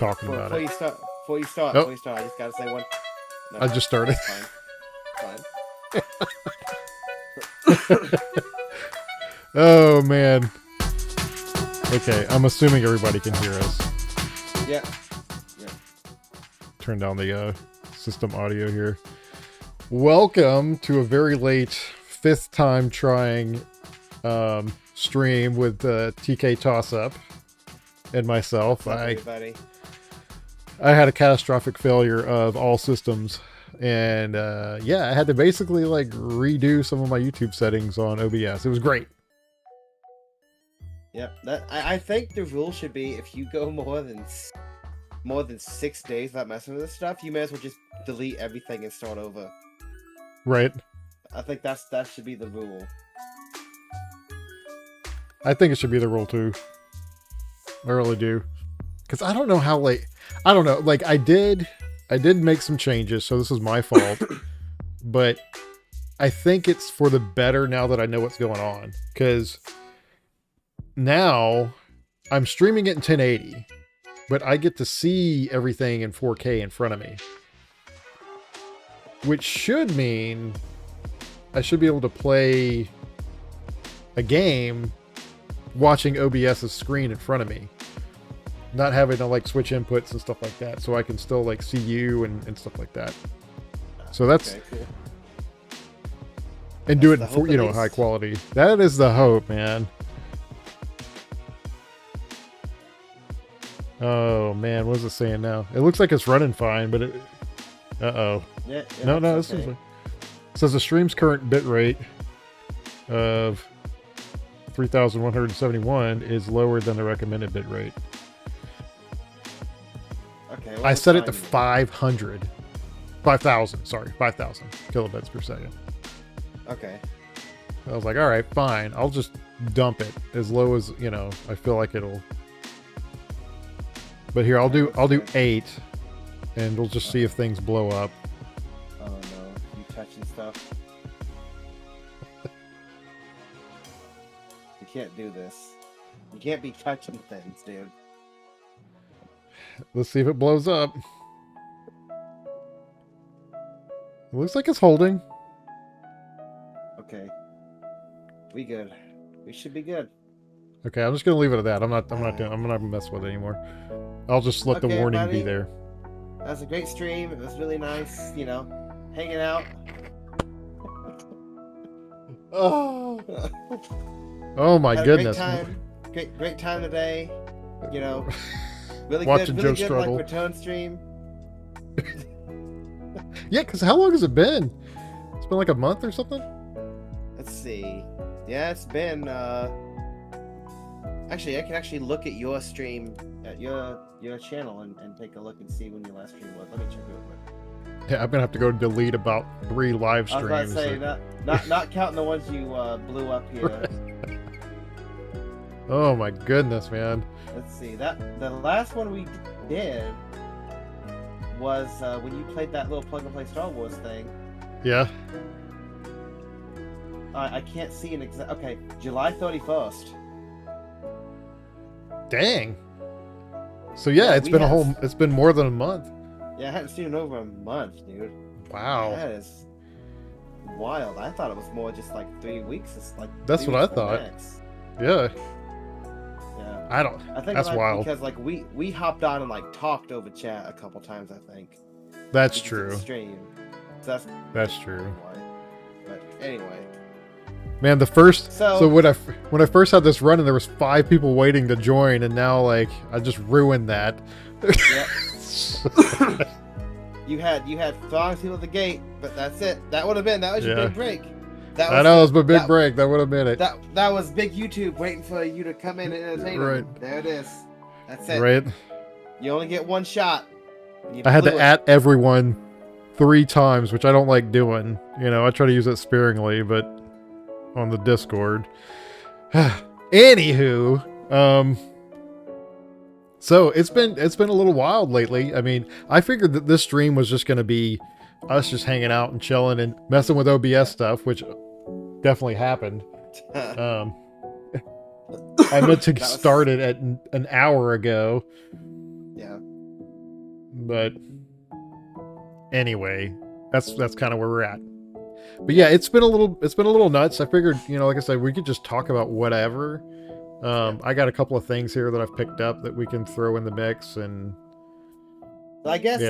talking about before it. you start, before you start, Oh. before you start, I just gotta say one. No, I just started. fine. Oh man. Okay, I'm assuming everybody can hear us. Yeah. Turn down the system audio here. Welcome to a very late fifth time trying stream with TK Toss Up and myself. What's up, everybody? I had a catastrophic failure of all systems, and yeah, I had to basically like redo some of my YouTube settings on OBS. It was great. Yep. I think the rule should be if you go more than 6 days without messing with this stuff, you may as well just delete everything and start over. Right. I think that should be the rule. I think it should be the rule too. I really do. Because I don't know how late. I don't know. Like I did make some changes, so this is my fault. But I think it's for the better now that I know what's going on. Because now I'm streaming it in 1080, but I get to see everything in 4K in front of me. Which should mean I should be able to play a game watching OBS's screen in front of me. Not having to like switch inputs and stuff like that. So I can still like see you and stuff like that. So that's... Okay, cool. And do it That's in, the hope, at high least. quality. That is the hope, man. Oh, man. What is it saying now? It looks like it's running fine, but it... Uh-oh. Yeah, No, that's this is... okay. It says the stream's current bit rate of 3,171 is lower than the recommended bit rate. Okay. Well, I it's set it to fine. 500. 5,000, sorry. 5,000 kilobits per second. Okay. I was like, all right, fine. I'll just dump it as low as, you know, I feel like it'll... But here, I'll do 8, and we'll just see if things blow up. Oh no, you touching stuff. You can't do this. You can't be touching things, dude. Let's see if it blows up. It looks like it's holding. Okay. We good. We should be good. Okay, I'm just gonna leave it at that. I'm not gonna mess with it anymore. I'll just let the Okay, warning buddy. be there. That was a great stream. It was really nice, you know, hanging out. Oh, oh my Had goodness. A great time today. You know, really Watching good, Joe really good struggle. like return stream. Yeah, because how long has it been? It's been like a month or something? Let's see. Yeah, it's been. Actually, I can actually look at your stream at your channel and take a look and see when your last stream was. Let me check real quick. Yeah, I'm gonna have to go delete about 3 live I was about to streams. say not counting the ones you blew up here. Oh my goodness, man. Let's see. The last one we did was when you played that little plug and play Star Wars thing. Yeah. I can't see an exact. Okay, July 31st. Dang. So yeah, Yeah, it's we been have- it's been more than a month. Yeah, I haven't seen it in over a month, dude. Wow. That is wild. I thought it was more just like 3 weeks. It's like That's 3 what I weeks at thought. max. Yeah. Yeah. I don't. I think That's like, wild. because like we hopped on and like talked over chat a couple times. I think That's because of the true. Stream. So That's true. why. But anyway, Man, the first So- so when I first had this run and there was 5 people waiting to join, and now like I just ruined that. yep. you had throngs people at the gate, but that's it. That was your Yeah. big break. That I know it was my big that- break. That would have been it. That was big YouTube waiting for you to come in and entertain them. Right. There it is. That's it. Right? You only get one shot. You I had blew to it. at everyone 3 times, which I don't like doing. You know, I try to use it sparingly, but on the Discord. Anywho, so it's been a little wild lately. I mean, I figured that this stream was just going to be us just hanging out and chilling and messing with OBS stuff, which definitely happened. I meant to That was- start it at an hour ago. Yeah. But anyway, that's kind of where we're at. But yeah, it's been a little nuts. I figured, like I said, we could just talk about whatever. I got a couple of things here that I've picked up that we can throw in the mix, and I guess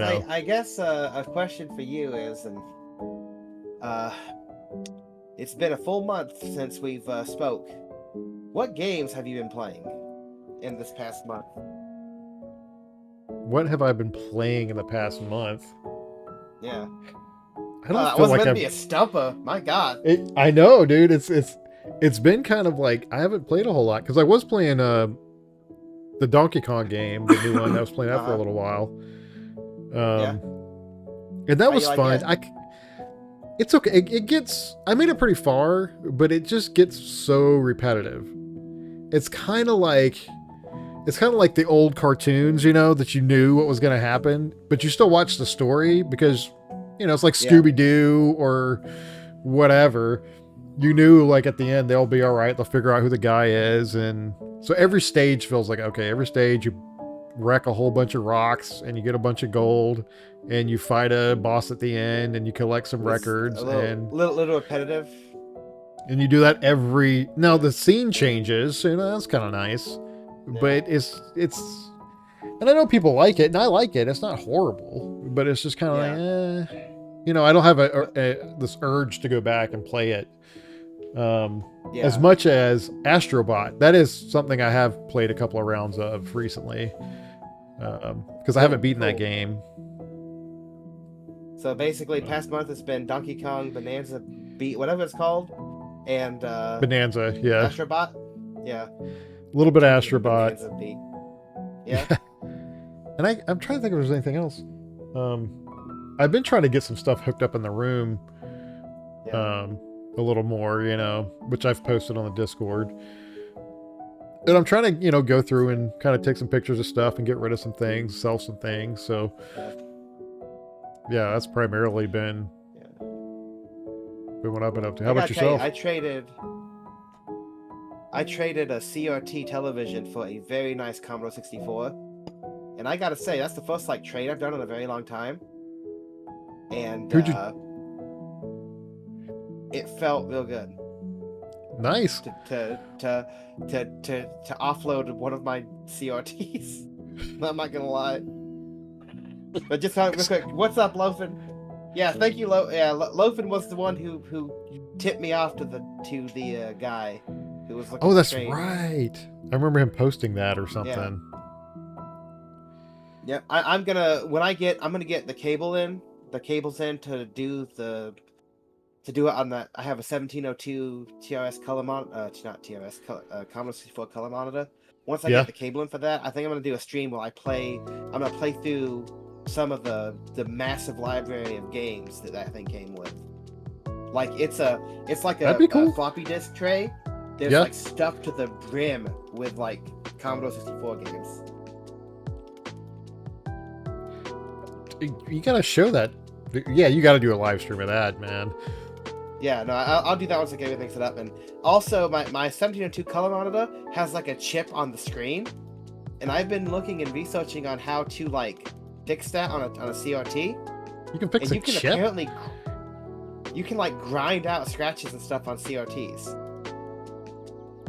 a question for you is, and it's been a full month since we've spoke. What games have you been playing in this past month? What have I been playing in the past month? Yeah. I don't feel like meant to be a stumper. My God. I know, dude. It's been kind of like I haven't played a whole lot because I was playing the Donkey Kong game, the new one. I was playing that for a little while. And that was fun. It's okay. It gets. I made it pretty far, but it just gets so repetitive. It's kind of like the old cartoons, that you knew what was going to happen, but you still watch the story because, it's like Scooby-Doo or whatever. You knew, like, at the end, they'll be all right. They'll figure out who the guy is. And so every stage feels like, okay, every stage you wreck a whole bunch of rocks and you get a bunch of gold and you fight a boss at the end and you collect some records. A little repetitive. And you do that now the scene changes, that's kind of nice. But it's and I know people like it, and I like it. It's not horrible, but it's just kind of like, I don't have this urge to go back and play it as much as Astrobot. That is something I have played a couple of rounds of recently because I haven't beaten that game. So basically, past month it's been Donkey Kong, Bonanza Beat, whatever it's called, and Bonanza, yeah. Astrobot, yeah. A little bit of Astrobot. Yeah. And I'm trying to think if there's anything else. I've been trying to get some stuff hooked up in the room a little more, which I've posted on the Discord. And I'm trying to, go through and kind of take some pictures of stuff and get rid of some things, sell some things. So, yeah, that's primarily been what I've been up to. How about yourself? I traded a CRT television for a very nice Commodore 64. And I gotta say, that's the first trade I've done in a very long time. And it felt real good. Nice. To offload one of my CRTs. I'm not gonna lie. But just real quick, what's up, Loafin? Yeah, thank you, Loafin was the one who tipped me off to the guy who was looking. Oh, that's right. I remember him posting that or something. Yeah, I'm gonna get the cables in to do it on that. I have a 1702 TRS color monitor, not TRS, Commodore 64 color monitor. Once I get the cable in for that, I think I'm gonna do a stream where I'm gonna play through some of the massive library of games that thing came with. Like it's like a floppy disk tray. There's stuff to the brim with Commodore 64 games. You gotta show that. Yeah, you gotta do a live stream of that, man. Yeah, no, I'll do that once I get everything set up. And also, my 1702 color monitor has a chip on the screen, and I've been looking and researching on how to fix that on a CRT. You can fix a chip? Apparently, you can grind out scratches and stuff on CRTs.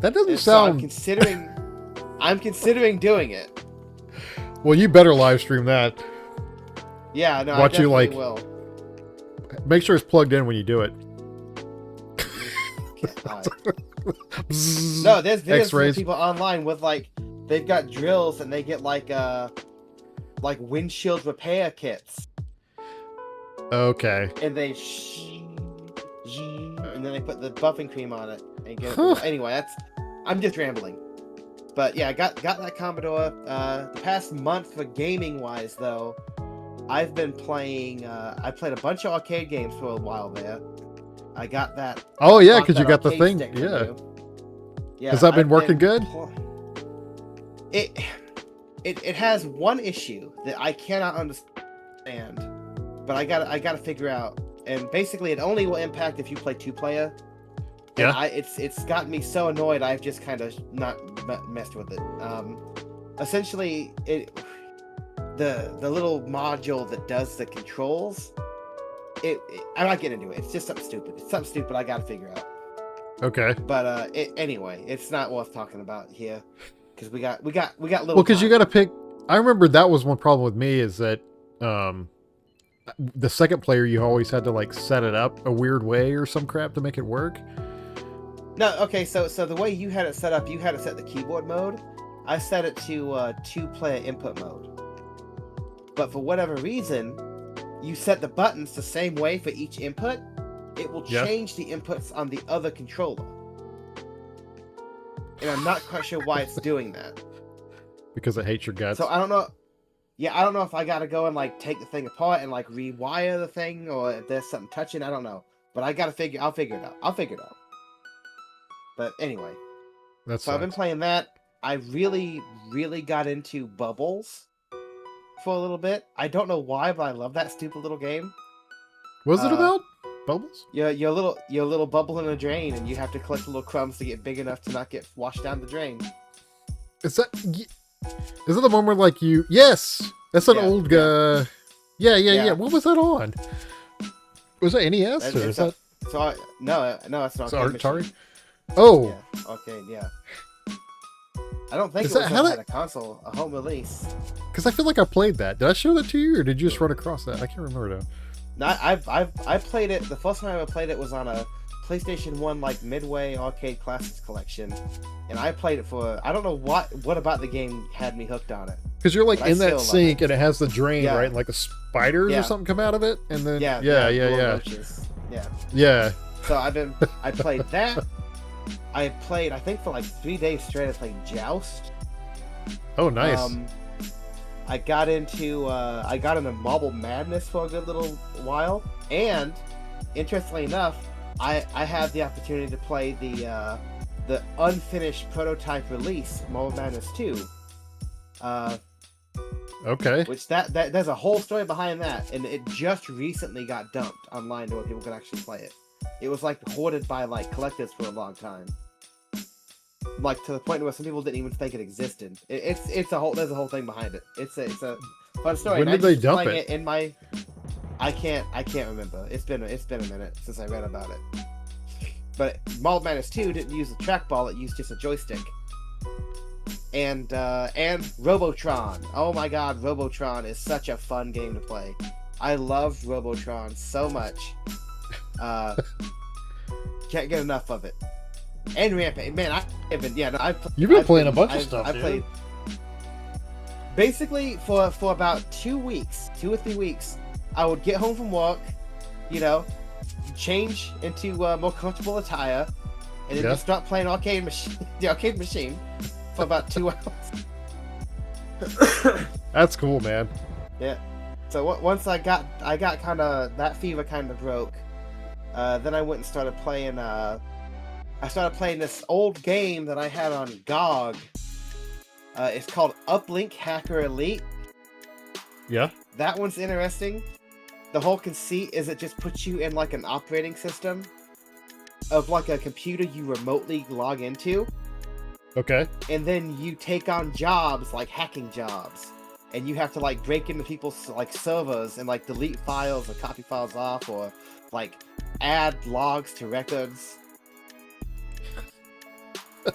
That doesn't sound. So I'm considering doing it. Well, you better live stream that. Yeah, no, I definitely will. Make sure it's plugged in when you do it. No, there's people online with they've got drills and they get windshield repair kits. Okay. And they and then they put the buffing cream on it and get it. Anyway, I'm just rambling. But yeah, I got that Commodore. The past month for gaming wise though, I've been playing. I played a bunch of arcade games for a while there. I got that. Oh yeah, because you got the thing. Yeah. Has that been working good? It has one issue that I cannot understand, but I gotta figure out. And basically, it only will impact if you play 2-player. Yeah. It's gotten me so annoyed. I've just kind of not messed with it. Essentially, the little module that does the controls. I'm not getting into it. It's just something stupid. It's something stupid I gotta figure out. Okay. But anyway, it's not worth talking about here because we got little. Well, because you got to pick. I remember that was one problem with me is that the second player you always had to like set it up a weird way or some crap to make it work. No, okay. So the way you had it set up, you had to set the keyboard mode. I set it to 2-player input mode. But for whatever reason, you set the buttons the same way for each input. It will change the inputs on the other controller. And I'm not quite sure why it's doing that. Because it hates your guts. So I don't know. Yeah, I don't know if I gotta go and like take the thing apart and like rewire the thing, or if there's something touching. I don't know. But I'll figure it out. I'll figure it out. But anyway. That's I've been playing that. I really, really got into Bubbles for a little bit. I don't know why, but I love that stupid little game. What's it about? Bubbles? You're a little bubble in a drain, and you have to collect little crumbs to get big enough to not get washed down the drain. Is that the one where like you? Yes, that's an old. Yeah. What was that on? Was that NES or is that? No, it's not. Atari. Oh. Yeah. Okay. Yeah. I don't think it had a console, a home release. Because I feel like I played that. Did I show that to you, or did you just run across that? I can't remember though. No, I played it. The first time I ever played it was on a PlayStation 1 like Midway Arcade Classics collection, and I played it for I don't know what about the game had me hooked on it. Because you're like in that sink and it has the drain, right? And like the spiders or something come out of it, and then yeah. So I played that. I played I think for like 3 days straight. I played Joust. Oh, nice. I got into Marble Madness for a good little while, and interestingly enough, I had the opportunity to play the unfinished prototype release, Marble Madness 2. Okay. Which there's a whole story behind that, and it just recently got dumped online to where people could actually play it. It was like hoarded by like collectors for a long time, like to the point where some people didn't even think it existed. There's a whole thing behind it. It's a fun story. When did they dump it? In my, I can't remember. It's been a minute since I read about it. But Marble Madness 2 didn't use a trackball; it used just a joystick. And Robotron. Oh my God, Robotron is such a fun game to play. I love Robotron so much. Can't get enough of it. And Rampage, man, you've been playing a bunch of stuff. I played basically for about 2 or 3 weeks. I would get home from work, change into more comfortable attire, and then just start playing the arcade machine for about 2 hours. That's cool, man. Yeah. So once I got kind of that fever kind of broke, then I went and started playing. I started playing this old game that I had on GOG. It's called Uplink Hacker Elite. Yeah. That one's interesting. The whole conceit is it just puts you in like an operating system of like a computer you remotely log into. Okay. And then you take on jobs like hacking jobs. And you have to like break into people's like servers and like delete files or copy files off or like add logs to records.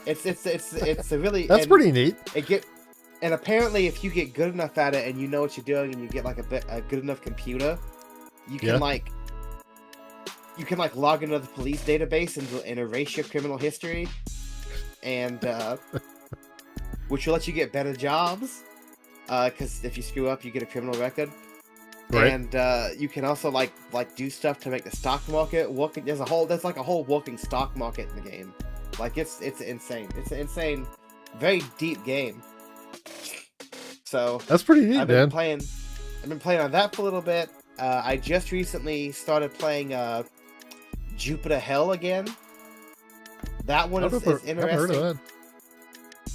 It's a really that's pretty neat. And apparently if you get good enough at it and you know what you're doing and you get like a good enough computer, you can like log into the police database and erase your criminal history, and which will let you get better jobs. Because if you screw up, you get a criminal record. Right. And you can also like do stuff to make the stock market work. There's like a whole working stock market in the game. Like it's insane. It's an insane, very deep game. So that's pretty neat, I've been playing on that for a little bit. I just recently started playing Jupiter Hell again. That one is interesting. I've heard of that.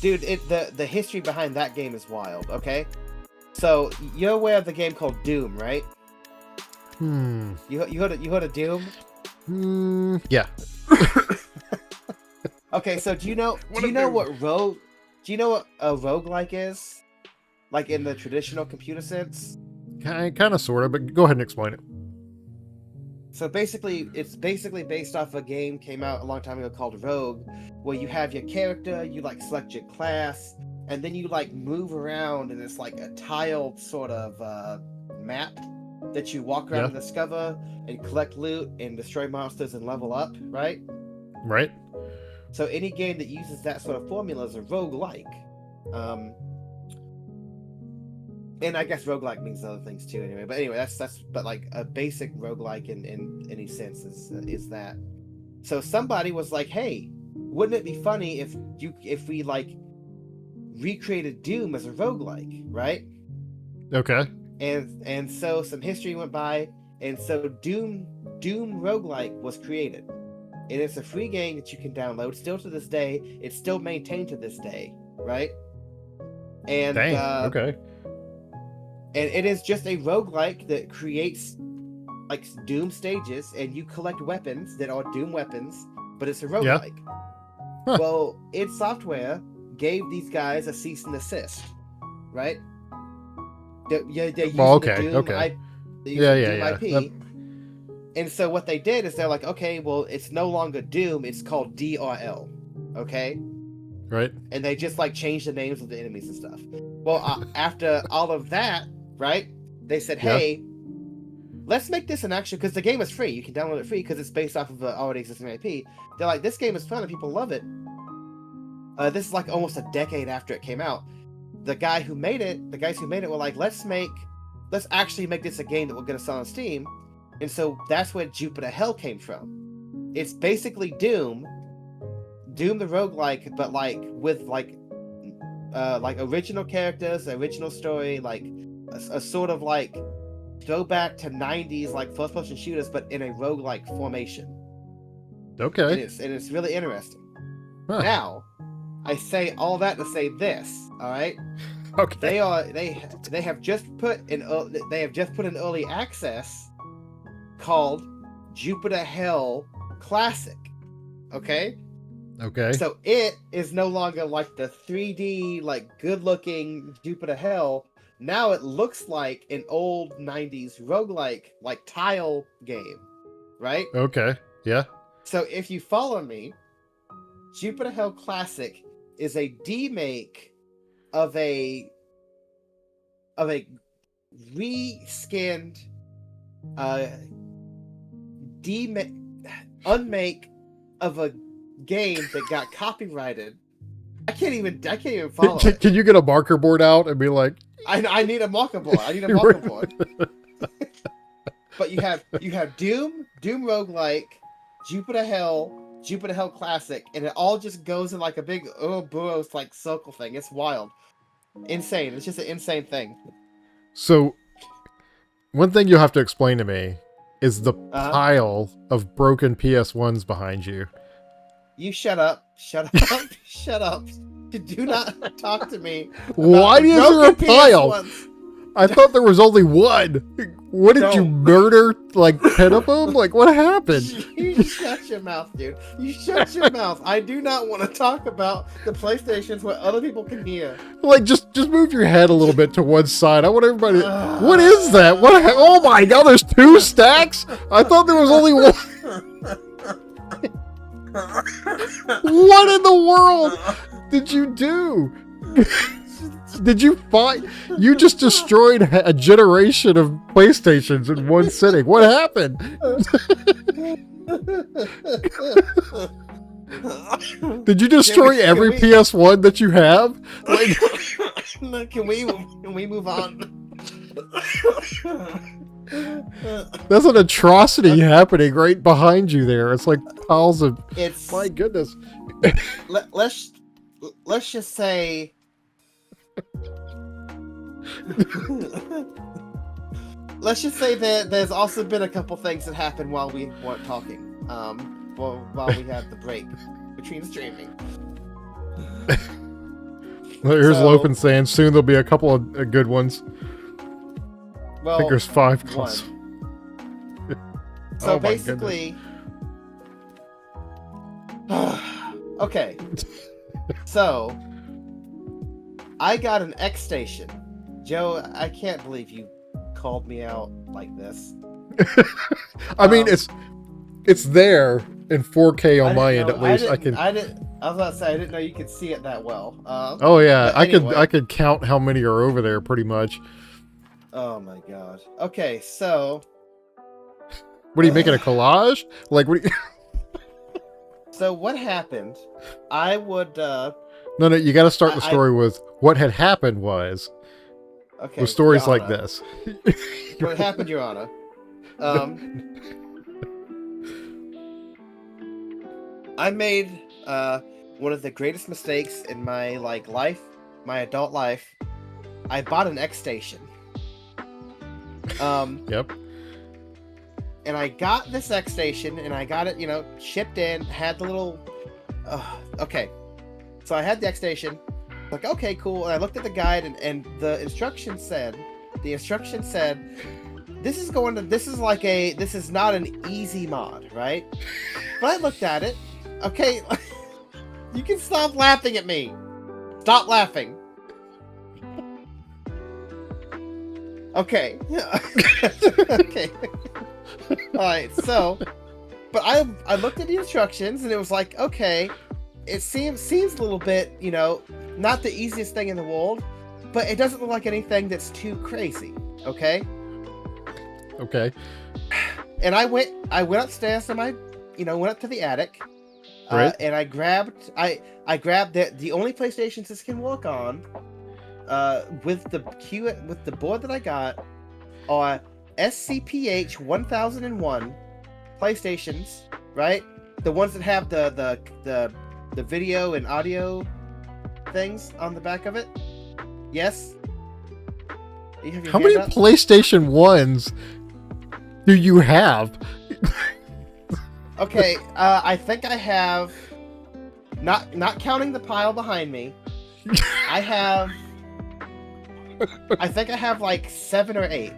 Dude, the history behind that game is wild, okay? So, you're aware of the game called Doom, right? You heard of Doom? Yeah. Okay, so do you know what a roguelike is? like in the traditional computer sense. Kind of, sort of, but go ahead and explain it. So basically, it's basically based off a game came out a long time ago called Rogue, where you have your character, you like select your class, and then you like move around, and it's like a tiled sort of map that you walk around and discover and collect loot and destroy monsters and level up, right? Right. So any game that uses that sort of formula is a roguelike. And I guess roguelike means other things too anyway. But anyway, that's but like a basic roguelike in any sense is that. So somebody was like, hey, wouldn't it be funny if we like recreated Doom as a roguelike, right? Okay. And so some history went by, and so Doom roguelike was created. And it's a free game that you can download still to this day. It's still maintained to this day, right? And Dang, okay. And it is just a roguelike that creates like Doom stages, and you collect weapons that are Doom weapons, but it's a roguelike. Huh. Well, id Software gave these guys a cease and desist, right? They're using okay, the Doom okay. Doom IP. And so what they did is they're like, okay, well, it's no longer Doom, it's called DRL, okay? Right. And they just like changed the names of the enemies and stuff. Well, after all of that, right? They said, hey, let's make this an actual, because the game is free. You can download it free because it's based off of an already existing IP. They're like, this game is fun and people love it. This is like almost a decade after it came out. The guys who made it were like, let's actually make this a game that will get us on Steam. And so that's where Jupiter Hell came from. It's basically Doom the roguelike, but like with like original characters, original story, like a sort of like throwback to 90s like first person shooters, but in a roguelike formation. Okay. And it's really interesting. Huh. Now, I say all that to say this, all right? Okay. They have just put in early access called Jupiter Hell Classic. Okay? Okay. So it is no longer like the 3D, like good-looking Jupiter Hell. Now it looks like an old 90s roguelike, like tile game, right? Okay. Yeah. So if you follow me, Jupiter Hell Classic is a demake of a reskinned unmake of a game that got copyrighted. I can't even follow it. Can you get a marker board out and be like, I need a marker board. But you have Doom roguelike, Jupiter Hell Classic, and it all just goes in like a big Ouroboros like circle thing. It's wild. Insane. It's just an insane thing. So one thing you have to explain to me is the pile of broken PS1s behind you. You shut up. Shut up. Do not talk to me. Why is there a pile? PS1s. I thought there was only one. What did you murder? Like 10 of them? Like what happened? You shut your mouth, dude. You shut your mouth. I do not want to talk about the PlayStations where other people can hear. Like just move your head a little bit to one side. I want everybody. What is that? Oh my God! There's 2 stacks. I thought there was only one. What in the world did you do? Did you find? You just destroyed a generation of PlayStations in one sitting. What happened? Did you destroy every PS1 that you have? Like, can we move on? There's an atrocity happening right behind you there. It's like piles of. My goodness. Let's just say. Let's just say that there's also been a couple things that happened while we weren't talking. While we had the break between streaming. Well, here's Lopen saying soon there'll be a couple of good ones. Well, I think there's 5 plus. So basically, okay. So I got an X Station, Joe, I can't believe you called me out like this. I mean, it's there in 4K on my end at least. I can. I was about to say I didn't know you could see it that well. Oh yeah, But anyway. I could count how many are over there pretty much. Oh my god. Okay, so What are you making a collage? Like what? so what happened? I would No, you got to start the story with what had happened was. Okay. With stories Your like Honor. this. What happened, Your Honor? I made one of the greatest mistakes in my life, my adult life. I bought an X Station. Yep. And I got this X Station, and I got it, shipped in. Had the little. Okay. So I had the X Station. Like, okay, cool. And I looked at the guide, and the instruction said, this is not an easy mod, right? But I looked at it. Okay, you can stop laughing at me. Stop laughing. Okay. Okay. All right. So, but I looked at the instructions, and it was like, okay, it seems a little bit, not the easiest thing in the world, but it doesn't look like anything that's too crazy. Okay. Okay. And I went upstairs to went up to the attic, Right. And I grabbed the only PlayStations this can work on, with the board that I got, are SCPH 1001 PlayStations, right? The ones that have the video and audio things on the back of it. Yes. How many PlayStation 1s do you have? Okay, I think I have, not counting the pile behind me, I think I have like 7 or 8.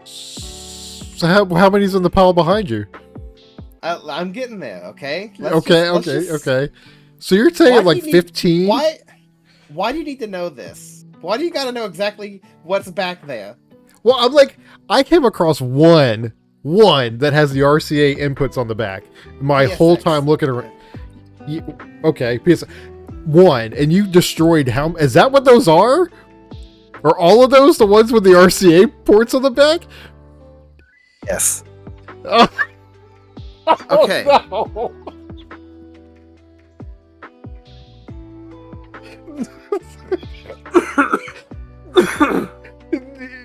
So how many's in the pile behind you? I'm getting there, okay? Okay. So you're saying like 15? Why do you need to know this? Why do you gotta know exactly what's back there? Well, I came across one that has the RCA inputs on the back. My PSX. whole time looking around. Okay, one, and you destroyed how? Is that what those are? Are all of those the ones with the RCA ports on the back? Yes. Oh. Okay. Oh, no.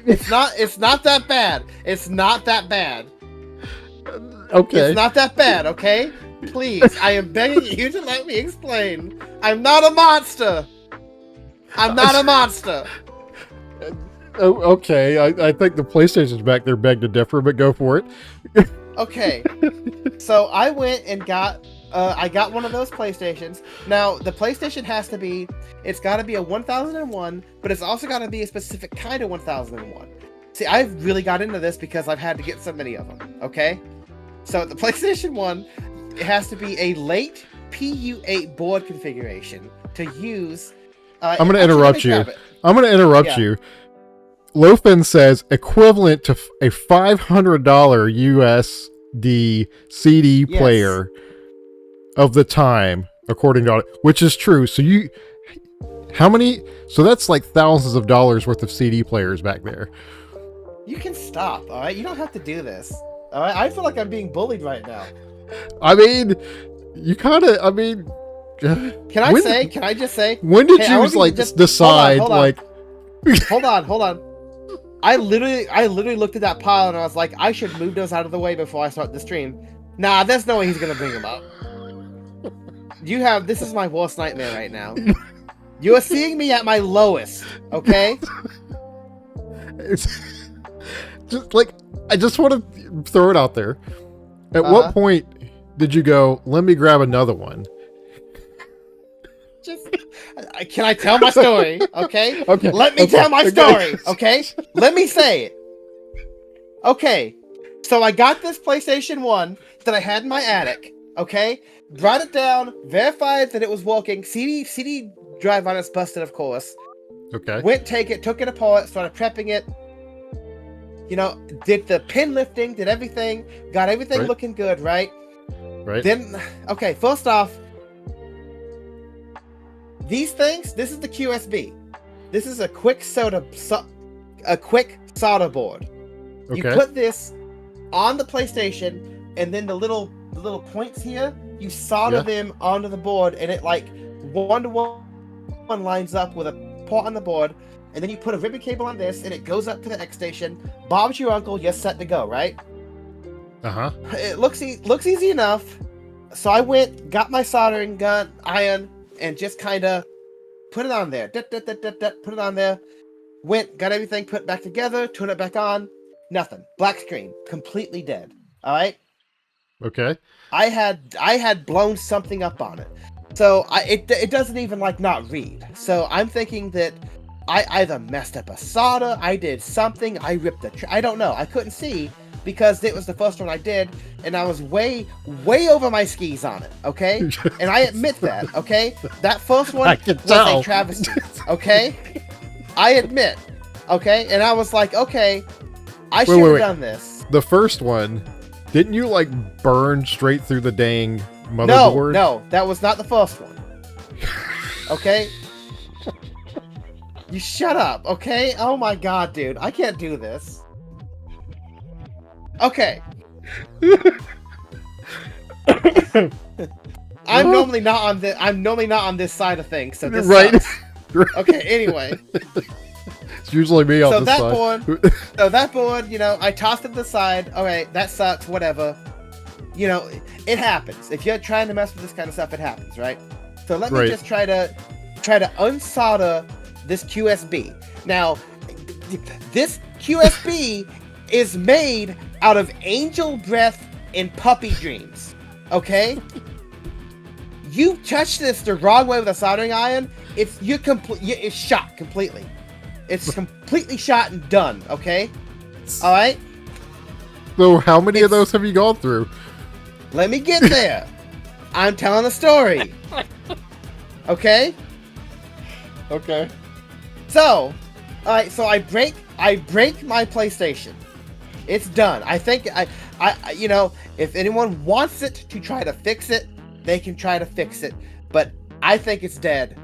It's not that bad. It's not that bad. Okay. It's not that bad, okay? Please, I am begging you to let me explain. I'm not a monster. I'm not a monster. Oh, okay. I think the PlayStation's back there beg to differ, but go for it. Okay. So I went and got I got one of those PlayStations. Now, the PlayStation it's got to be a 1001, but it's also got to be a specific kind of 1001. See, I've really got into this because I've had to get so many of them, okay? So the PlayStation 1, it has to be a late PU8 board configuration to use. I'm going to interrupt you. You. Lofin says equivalent to a $500 USD CD player of the time, according to which is true. So how many? So that's like thousands of dollars worth of CD players back there. You can stop, all right? You don't have to do this, all right? I feel like I'm being bullied right now. I mean, you kind of. I mean, can I just say? When did you decide? Hold on. I literally looked at that pile and I was like, I should move those out of the way before I start the stream. Nah, there's no way he's gonna bring them up. This is my worst nightmare right now. You are seeing me at my lowest, okay? It's just I just want to throw it out there. At what point did you go, let me grab another one? Can I tell my story? Okay. Okay. Let me tell my story. Okay. Let me say it. Okay. So I got this PlayStation 1 that I had in my attic. Okay. Brought it down, verified that it was working. CD drive on it's busted, of course. Okay. Took it apart, started prepping it. You know, did the pin lifting, did everything, got everything Right. looking good, right? Right. Then, okay, first off, these things, this is the QSB. This is a quick solder board. You Okay. put this on the PlayStation, and then the little points here, you solder them onto the board, and it like 1-to-1 lines up with a port on the board, and then you put a ribbon cable on this, and it goes up to the X station. Bob's your uncle, you're set to go, right? Uh-huh. It looks easy enough. So I went, got my soldering gun, iron, and just kind of put it on there. Put it on there. Went, got everything put back together, turned it back on. Nothing. Black screen. Completely dead. All right? Okay. I had blown something up on it. So it doesn't even like not read. So I'm thinking that I either messed up a solder, I did something, I ripped I don't know. I couldn't see because it was the first one I did, and I was way over my skis on it, okay? And I admit that, okay? That first one was a travesty, okay? I admit, okay? And I was like, okay, I should have done this. The first one, didn't you like burn straight through the dang motherboard? No, that was not the first one. Okay? You shut up, okay? Oh my god, dude. I can't do this. Okay. I'm normally not on this side of things, so this sucks. Okay, anyway. It's usually me on this side. So that board, you know, I tossed it to the side. Okay, that sucks, whatever. You know, it happens. If you're trying to mess with this kind of stuff, it happens, right? So let me just try to unsolder this QSB. Now, this QSB is made out of angel breath and puppy dreams. Okay? You touch this the wrong way with a soldering iron, it's shot completely. It's completely shot and done, okay? Alright? So how many of those have you gone through? Let me get there. I'm telling a story. Okay? Okay. So, alright, so I break my PlayStation. It's done. I think I you know, if anyone wants it to try to fix it, they can try to fix it. But I think it's dead.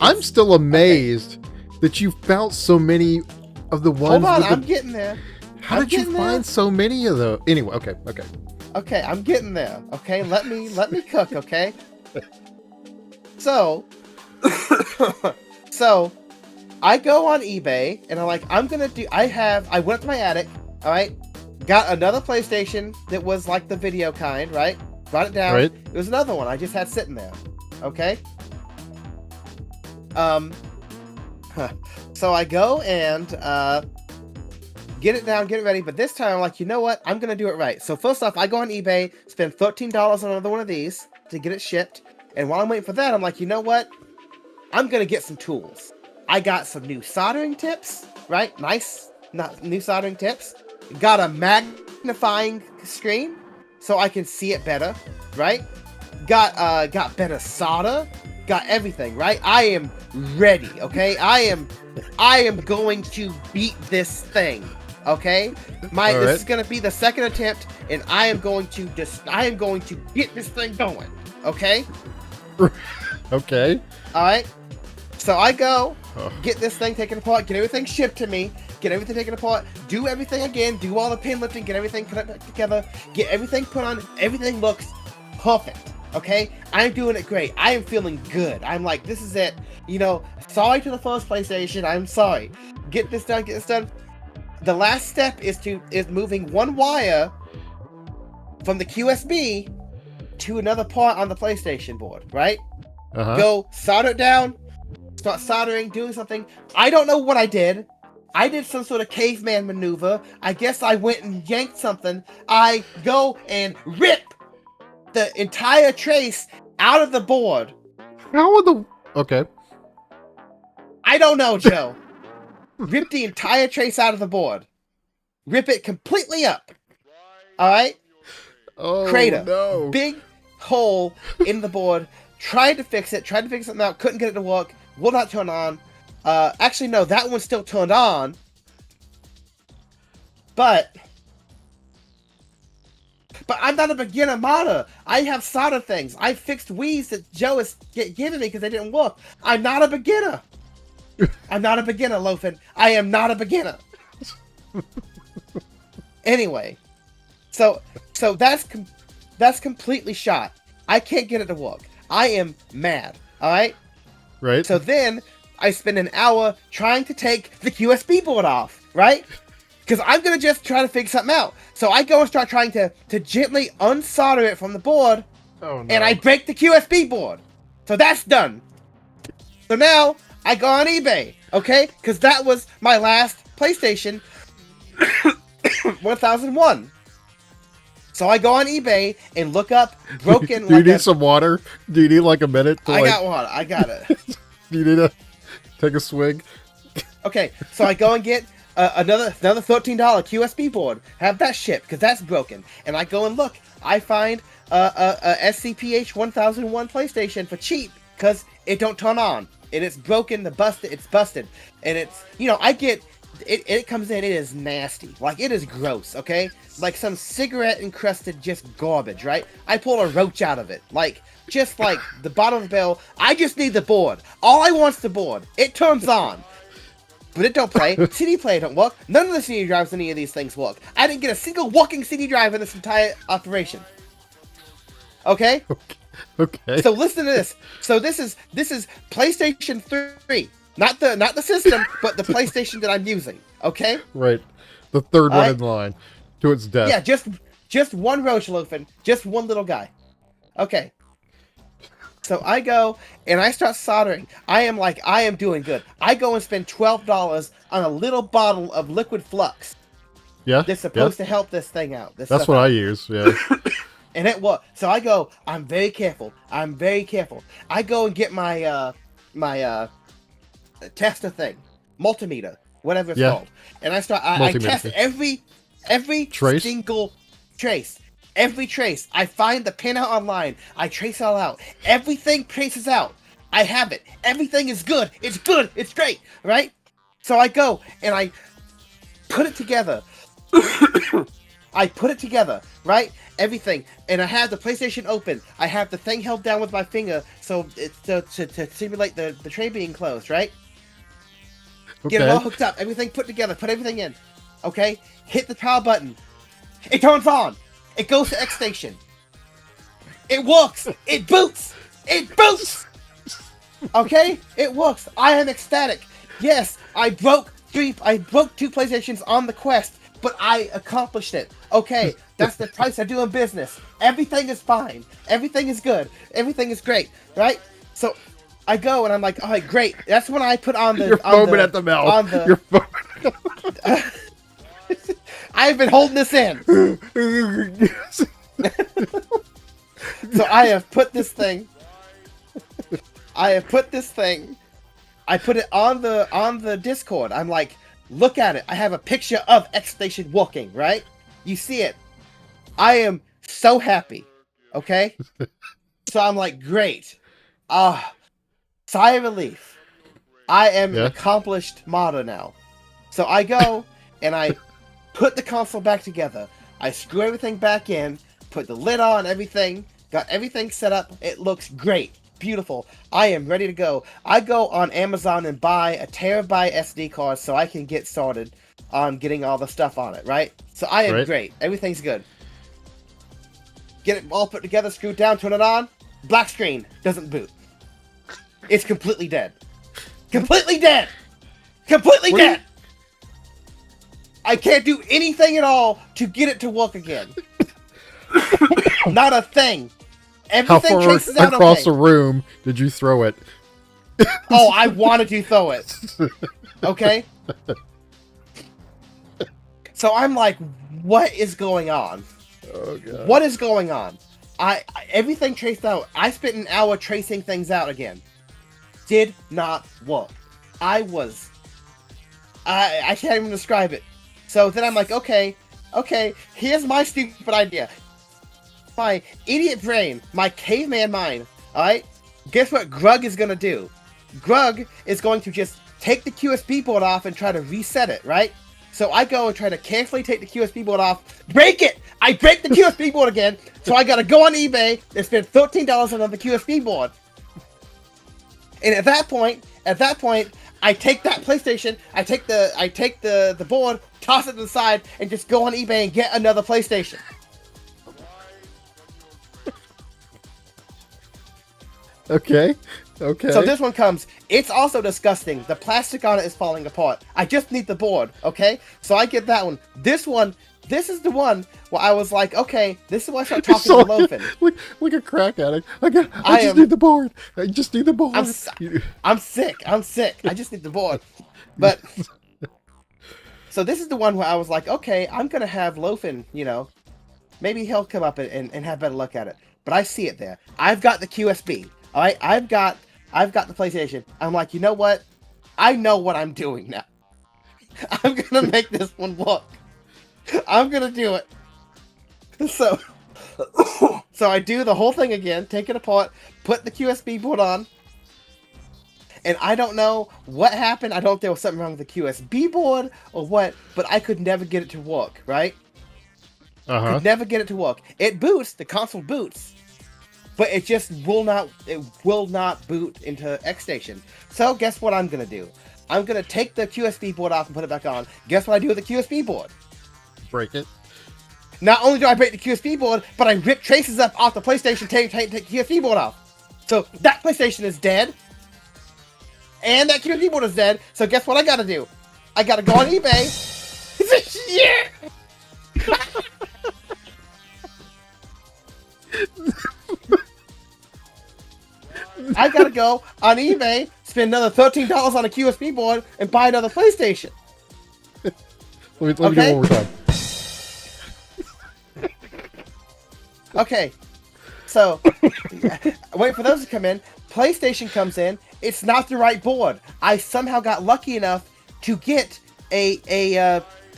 I'm still amazed that you found so many of the ones. Hold on, I'm getting there. How did you find so many of those? Anyway, okay. Okay, I'm getting there. Okay, let me cook. Okay. So I go on eBay and I'm like, I went up to my attic. All right, got another PlayStation that was like the video kind. Right, brought it down. Right. It was another one I just had sitting there. Okay. So I go and get it down, get it ready, but this time I'm like, you know what? I'm gonna do it right. So first off, I go on eBay, spend $13 on another one of these to get it shipped, and while I'm waiting for that, I'm like, you know what? I'm gonna get some tools. I got some new soldering tips, right? Nice, new soldering tips. Got a magnifying screen so I can see it better, right? Got better solder. Got everything, right? I am ready, okay? I am going to beat this thing, okay? This is gonna be the second attempt, and I am going to get this thing going, okay? Okay. Alright. So I go, get this thing taken apart, get everything shipped to me, get everything taken apart, do everything again, do all the pin lifting, get everything put back together, get everything put on, everything looks perfect. Okay, I'm doing it great. I am feeling good. I'm like, this is it. You know, sorry to the first PlayStation. I'm sorry. Get this done. Get this done. The last step is moving one wire from the QSB to another part on the PlayStation board. Right? Go solder it down. Start soldering. Doing something. I don't know what I did. I did some sort of caveman maneuver. I guess I went and yanked something. I go and rip the entire trace out of the board. Okay. I don't know, Joe. Rip the entire trace out of the board. Rip it completely up. Alright? Oh, Crater. no. Big hole in the board. Tried to fix it. Tried to figure something out. Couldn't get it to work. Will not turn on. Actually, no, that one's still turned on. But I'm not a beginner modder. I have solder things. I fixed Wii's that Joe has given me because they didn't work. I'm not a beginner. I'm not a beginner, Loafin. I am not a beginner. Anyway, so that's completely shot. I can't get it to work. I am mad. All right. Right. So then I spend an hour trying to take the USB board off. Right. Because I'm going to just try to figure something out. So I go and start trying to gently unsolder it from the board. Oh, no. And I break the USB board. So that's done. So now I go on eBay. Okay? Because that was my last PlayStation 1001. So I go on eBay and look up broken... Do you need some water? Do you need like a minute? I got water. I got it. Do you need to take a swig? Okay, so I go and get... another $13 QSB board. Have that shipped because that's broken. And I go and look. I find a SCPH 1001 PlayStation for cheap because it don't turn on and it's broken. It's busted, and it's I get it. It comes in. It is nasty. Like it is gross. Okay, like some cigarette encrusted just garbage. Right? I pull a roach out of it. Like just like the bottom of the barrel. I just need the board. All I want's the board. It turns on. But it don't play. CD player don't work. None of the CD drives in any of these things work. I didn't get a single working CD drive in this entire operation. Okay? Okay. So listen to this. So this is PlayStation 3. Not the system, but the PlayStation that I'm using. Okay? Right. The third one in line. To its death. Yeah, just one roach loafing. Just one little guy. Okay. So I go and I start soldering. I am doing good. I go and spend $12 on a little bottle of liquid flux. Yeah. That's supposed to help this thing out. That's what I use. Yeah. And it was. So I go. I'm very careful. I go and get my tester thing, multimeter, whatever it's called, and I start. I test every single trace. Every trace. I find the pinout online. I trace it all out. Everything traces out. I have it. Everything is good. It's good. It's great. Right? So I go and I put it together. Right? Everything. And I have the PlayStation open. I have the thing held down with my finger so it's to simulate the tray being closed, right? Okay. Get it all hooked up. Everything put together. Put everything in. Okay? Hit the power button. It turns on. It goes to X Station. It works. It boots. It boots. Okay? It works. I am ecstatic. Yes, I broke two PlayStations on the quest, but I accomplished it. Okay, that's the price I do in business. Everything is fine. Everything is good. Everything is great. Right? So I go and I'm like, all right, great. That's when I put on the... You're foaming at the mouth. You're foaming. I've been holding this in. So I have put this thing. I put it on the Discord. I'm like, look at it. I have a picture of X Station working, right? You see it. I am so happy. Okay? So I'm like, great. Sigh of relief. I am an accomplished modder now. So I go and I put the console back together. I screw everything back in, put the lid on, everything, got everything set up. It looks great. Beautiful. I am ready to go. I go on Amazon and buy a terabyte SD card so I can get started on getting all the stuff on it, right? So I am great. Everything's good. Get it all put together, screw it down, turn it on. Black screen. Doesn't boot. It's completely dead. Completely dead! Completely dead! I can't do anything at all to get it to work again. Not a thing. Everything traces out across the room did you throw it? Oh, I wanted to throw it. Okay? So I'm like, what is going on? Oh, God. What is going on? Everything traced out. I spent an hour tracing things out again. Did not work. I can't even describe it. So then I'm like, okay, here's my stupid idea. My idiot brain, my caveman mind, alright? Guess what Grug is gonna do? Grug is going to just take the QSB board off and try to reset it, right? So I go and try to carefully take the QSB board off, break it! I break the QSB board again, so I gotta go on eBay and spend $13 on the QSB board. And at that point, I take that PlayStation, I take the board, toss it to the side, and just go on eBay and get another PlayStation. Okay. So this one comes. It's also disgusting. The plastic on it is falling apart. I just need the board, okay? So I get that one. This is the one where I was like, okay, this is why I start talking to Loafin. Like a crack addict. I just need the board. I just need the board. I'm sick. I just need the board. But so this is the one where I was like, okay, I'm gonna have Loafin, maybe he'll come up and have better look at it. But I see it there. I've got the QSB. All right, I've got the PlayStation. I'm like, you know what? I know what I'm doing now. I'm gonna make this one work. I'm gonna do it. So I do the whole thing again, take it apart, put the QSB board on, and I don't know what happened. I don't know if there was something wrong with the QSB board or what, but I could never get it to work, right? Could never get it to work. It boots, the console boots, but it just will not boot into XStation. So guess what I'm gonna do? I'm gonna take the QSB board off and put it back on. Guess what I do with the QSB board? Break it. Not only do I break the QSB board, but I rip traces up off the PlayStation, take the QSB board off. So that PlayStation is dead, and that QSB board is dead. So guess what I gotta do? I gotta go on eBay. Yeah. I gotta go on eBay, spend another $13 on a QSB board, and buy another PlayStation. Let me do it one more time. Okay, so wait for those to come in. PlayStation comes in. It's not the right board. I somehow got lucky enough to get a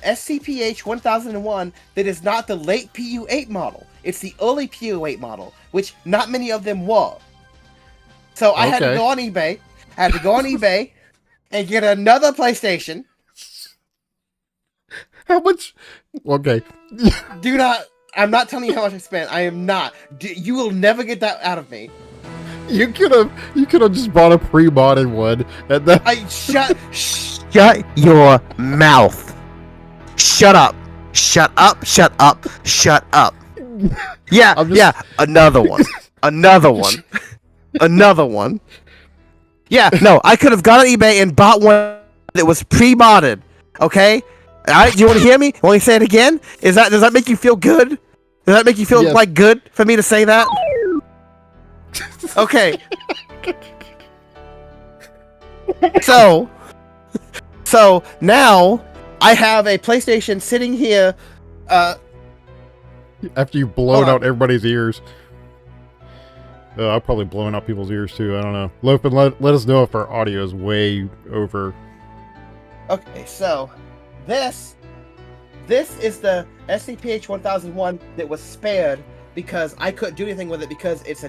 SCPH 1001 that is not the late PU8 model. It's the early PU8 model, which not many of them were. So I had to go on eBay. And get another PlayStation. How much? Okay. I'm not telling you how much I spent. I am not. You will never get that out of me. You could have just bought a pre-modded one, and then shut your mouth. Shut up. Yeah. Another one. Yeah, no, I could have gone on eBay and bought one that was pre-modded. Okay? Alright, you want to hear me? Want me to say it again? Does that make you feel good? Does that make you feel like good for me to say that? Okay. So now I have a PlayStation sitting here. After you've blown out everybody's ears. I've probably blown out people's ears too. I don't know. Lopen, let us know if our audio is way over. Okay, so this is the SCPH 1001 that was spared because I couldn't do anything with it because it's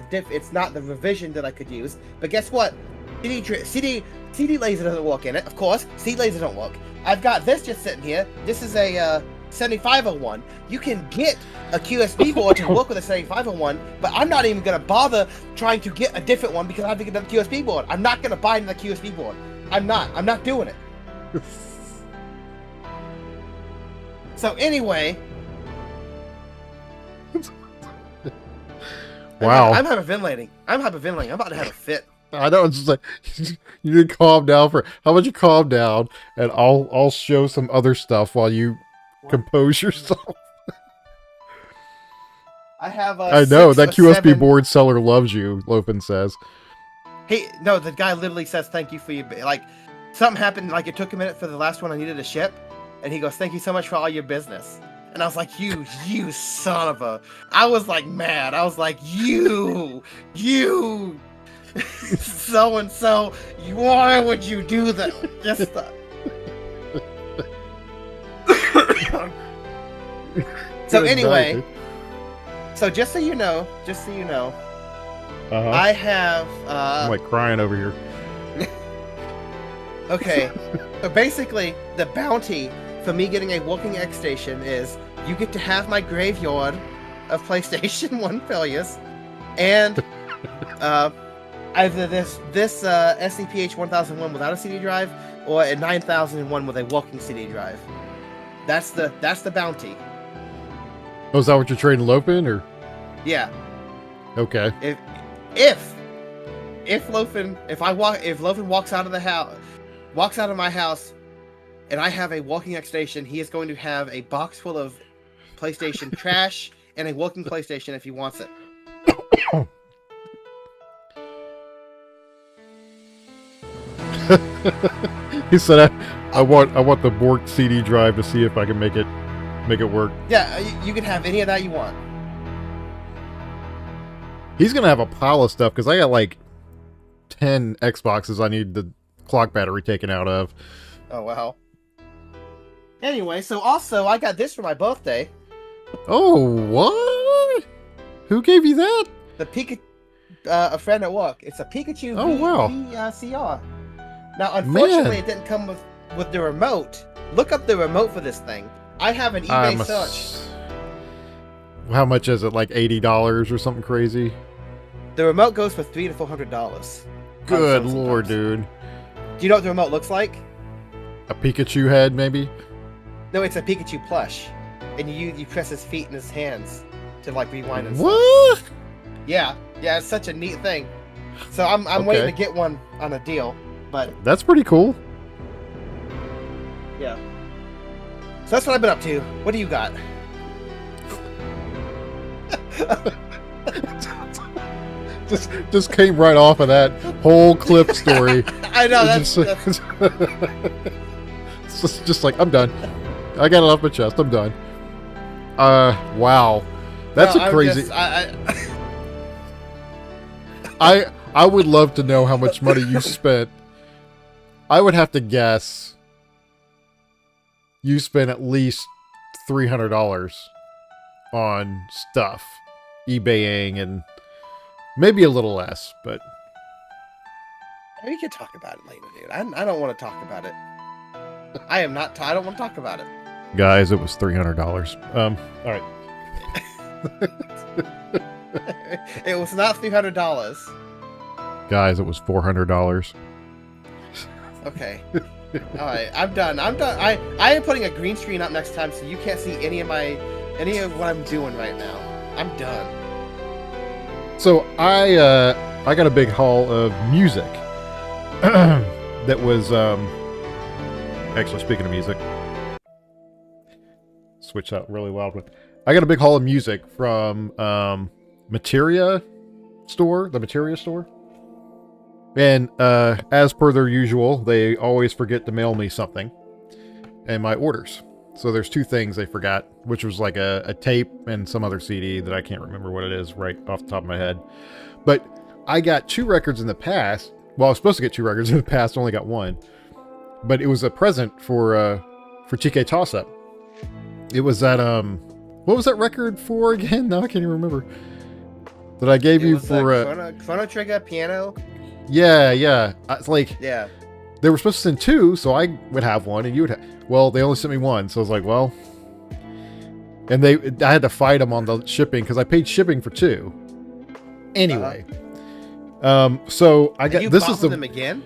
not the revision that I could use. But guess what? CD laser doesn't work in it. Of course, CD laser don't work. I've got this just sitting here. This is a 7501. You can get a QSB board to work with a 7501, but I'm not even gonna bother trying to get a different one because I have to get another QSB board. I'm not gonna buy another QSB board. I'm not doing it. So anyway, wow. I'm hyperventilating. I'm about to have a fit. I know, it's just like you need to calm down how about you calm down and I'll show some other stuff while you compose yourself. I know that QSB board seller loves you, Lopen says. No, the guy literally says thank you for your something happened, it took a minute for the last one I needed to ship, and he goes, thank you so much for all your business. And I was like, you son of a... I was mad. I was like, you so-and-so, why would you do that? Just So anyway, so just so you know, I have I'm crying over here. Okay, so basically, the bounty for me getting a walking X station is you get to have my graveyard of PlayStation 1 failures, and either this SCPH 1001 without a CD drive, or a 9001 with a walking CD drive. That's the bounty. Oh, is that what you're trading Loaf in, or? Yeah. Okay. If Loafin walks out of the house, walks out of my house, and I have a walking X station, he is going to have a box full of PlayStation trash and a walking PlayStation if he wants it. He said, "I want the borked CD drive to see if I can make it work." Yeah, you can have any of that you want. He's gonna have a pile of stuff because I got like 10 Xboxes I need the clock battery taken out of. Oh wow. Anyway, so also I got this for my birthday. Oh, what? Who gave you that? The Pikachu, a friend at work. It's a Pikachu VCR. Now, unfortunately, it didn't come with the remote. Look up the remote for this thing. I have an eBay search. How much is it? Like $80 or something crazy? The remote goes for $300 to $400. Good lord, dude. Do you know what the remote looks like? A Pikachu head, maybe? No, it's a Pikachu plush, and you press his feet and his hands to like rewind and stuff. What? Yeah, it's such a neat thing. So I'm waiting to get one on a deal, but that's pretty cool. Yeah. So that's what I've been up to. What do you got? just came right off of that whole clip story. I know that's it's just like, I'm done. I got it off my chest. I'm done. Wow, that's a crazy. I would love to know how much money you spent. I would have to guess you spent at least $300 on stuff, eBaying, and maybe a little less, but we can talk about it later, dude. I don't want to talk about it. I don't want to talk about it. Guys, it was $300. All right. It was not $300. Guys, it was $400. Okay. All right, I'm done. I am putting a green screen up next time, so you can't see any of what I'm doing right now. I'm done. So I got a big haul of music that was actually, speaking of music, switch out really loud one. I got a big haul of music from Materia store, the Materia store. And as per their usual, they always forget to mail me something and my orders. So there's two things they forgot, which was like a tape and some other CD that I can't remember what it is right off the top of my head. But I got 2 records in the past. Well, I was supposed to get 2 records in the past, only got 1. But it was a present for TK Toss Up. It was that what was that record for again? Now I can't even remember. That I gave you for Chrono Trigger piano. Yeah. It's like, yeah. They were supposed to send 2, so I would have 1, and you would have. Well, they only sent me 1, so I was like, well. And I had to fight them on the shipping because I paid shipping for 2. Anyway, so I got this is them again.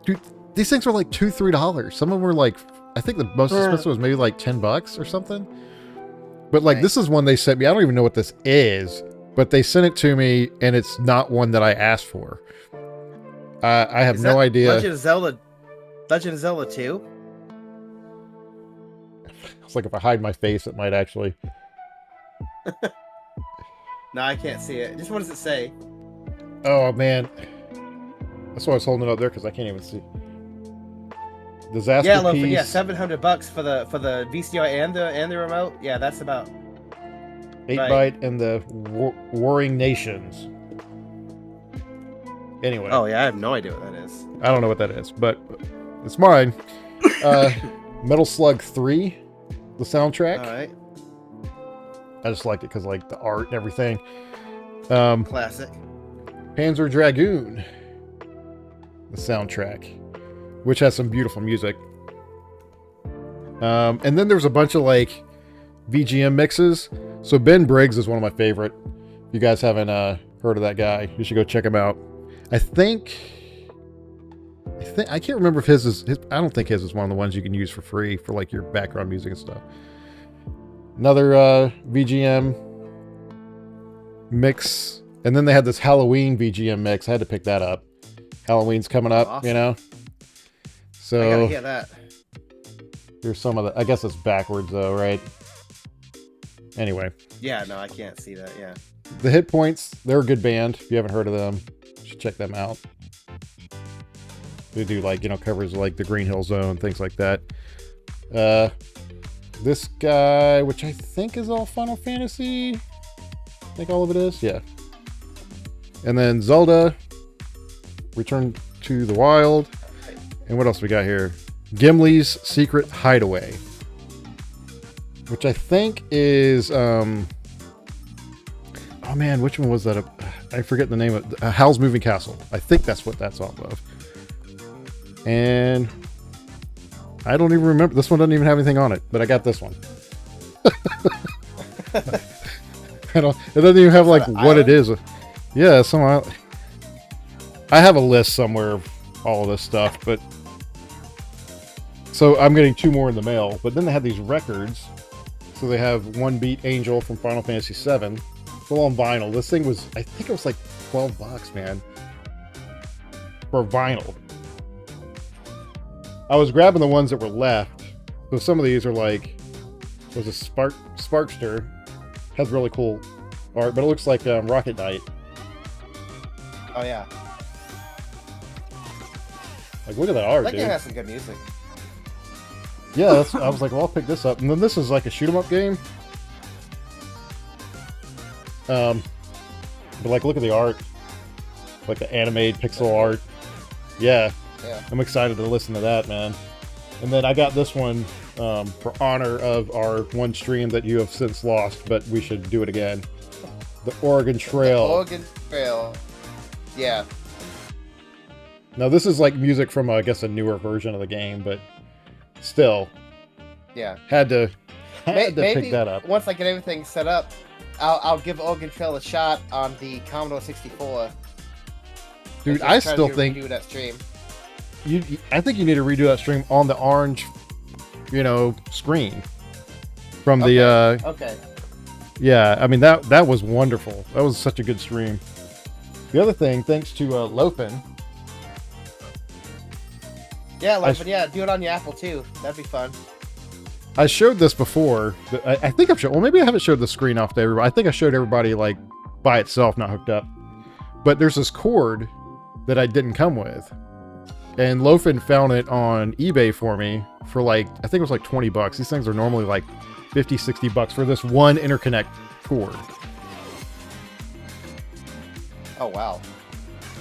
Dude, these things were like $2-3. Some of them were like, I think the most expensive was maybe like $10 or something. But like, this is one they sent me. I don't even know what this is, but they sent it to me, and it's not one that I asked for. I have no idea. Legend of Zelda 2? It's like if I hide my face, it might actually. No, I can't see it. Just what does it say? Oh man, that's why I was holding it up there because I can't even see. Disaster piece. Yeah, $700 for the VCR and the remote. Yeah, that's about 8-byte and the Warring Nations. Anyway. Oh yeah, I have no idea what that is. I don't know what that is, but it's mine. Metal Slug 3, the soundtrack. All right. I just liked it because like the art and everything. Classic. Panzer Dragoon, the soundtrack. which has some beautiful music. And then there's a bunch of like VGM mixes. So Ben Briggs is one of my favorite. If you guys haven't heard of that guy, you should go check him out. I can't remember if his is. I don't think his is one of the ones you can use for free for like your background music and stuff. Another VGM mix, and then they had this Halloween VGM mix. I had to pick that up. Halloween's coming up, awesome. you know. So I gotta hear that. Here's some of the. I guess it's backwards though, right? Anyway. Yeah, no, I can't see that. Yeah. The Hit Points, they're a good band. If you haven't heard of them, you should check them out. They do like, you know, covers like the Green Hill Zone, things like that. This guy, which I think is all Final Fantasy. I think all of it is, yeah. And then Zelda, Return to the Wild. And what else we got here? Gimli's Secret Hideaway, which I think is oh man, which one was that? I forget the name of it. Howl's Moving Castle. I think that's what that's off of. And I don't even remember. This one doesn't even have anything on it, but I got this one. It doesn't even have like what it is. Yeah, somehow I have a list somewhere of all of this stuff, but so I'm getting 2 more in the mail. But then they have these records. So they have One Beat Angel from Final Fantasy VII, full on vinyl. This thing was, I think it was like $12, man, for vinyl. I was grabbing the ones that were left. So some of these are like, there's a Sparkster, has really cool art, but it looks like Rocket Knight. Oh yeah. Like, look at that art, That dude. game has some good music. Yeah, that's, I was like, well, I'll pick this up. And then this is like a shoot 'em up game. But like, look at the art. Like the animated pixel art. Yeah. Yeah. I'm excited to listen to that, man. And then I got this one for honor of our one stream that you have since lost, but we should do it again. The Oregon Trail. The Oregon Trail. Yeah. Now this is like music from, I guess, a newer version of the game, but still. Yeah. Had to Maybe pick that up. Once I get everything set up, I'll give Oregon Trail a shot on the Commodore 64. Dude, I still think do that stream. I think you need to redo that stream on the orange, you know, screen from the. Okay. Yeah, I mean that was wonderful. That was such a good stream. The other thing, thanks to Lofen. Yeah, yeah, do it on your Apple too. That'd be fun. I showed this before. I think I've showed. Well, maybe I haven't showed the screen off to everybody. I think I showed everybody like by itself, not hooked up. But there's this cord that I didn't come with. And Lofen found it on eBay for me for like, I think it was like $20. These things are normally like $50, $60 for this one interconnect cord. Oh, wow.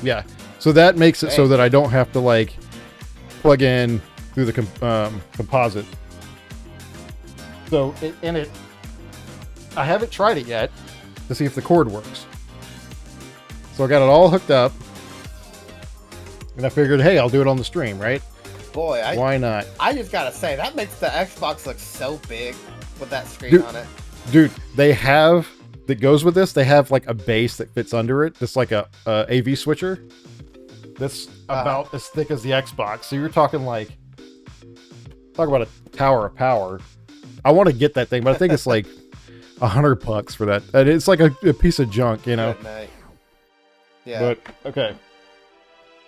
Yeah. So that makes it so that I don't have to like plug in through the composite. So, I haven't tried it yet to see if the cord works. So I got it all hooked up. And I figured, hey, I'll do it on the stream, right? Boy, why not? I just gotta say, that makes the Xbox look so big with that screen on it. Dude, they have, that goes with this, they have like a base that fits under it. That's like a AV switcher. That's about as thick as the Xbox. So you're talking like, talk about a tower of power. I want to get that thing, but I think it's like $100 for that. And it's like a piece of junk, you know? Good night. Yeah. But, okay.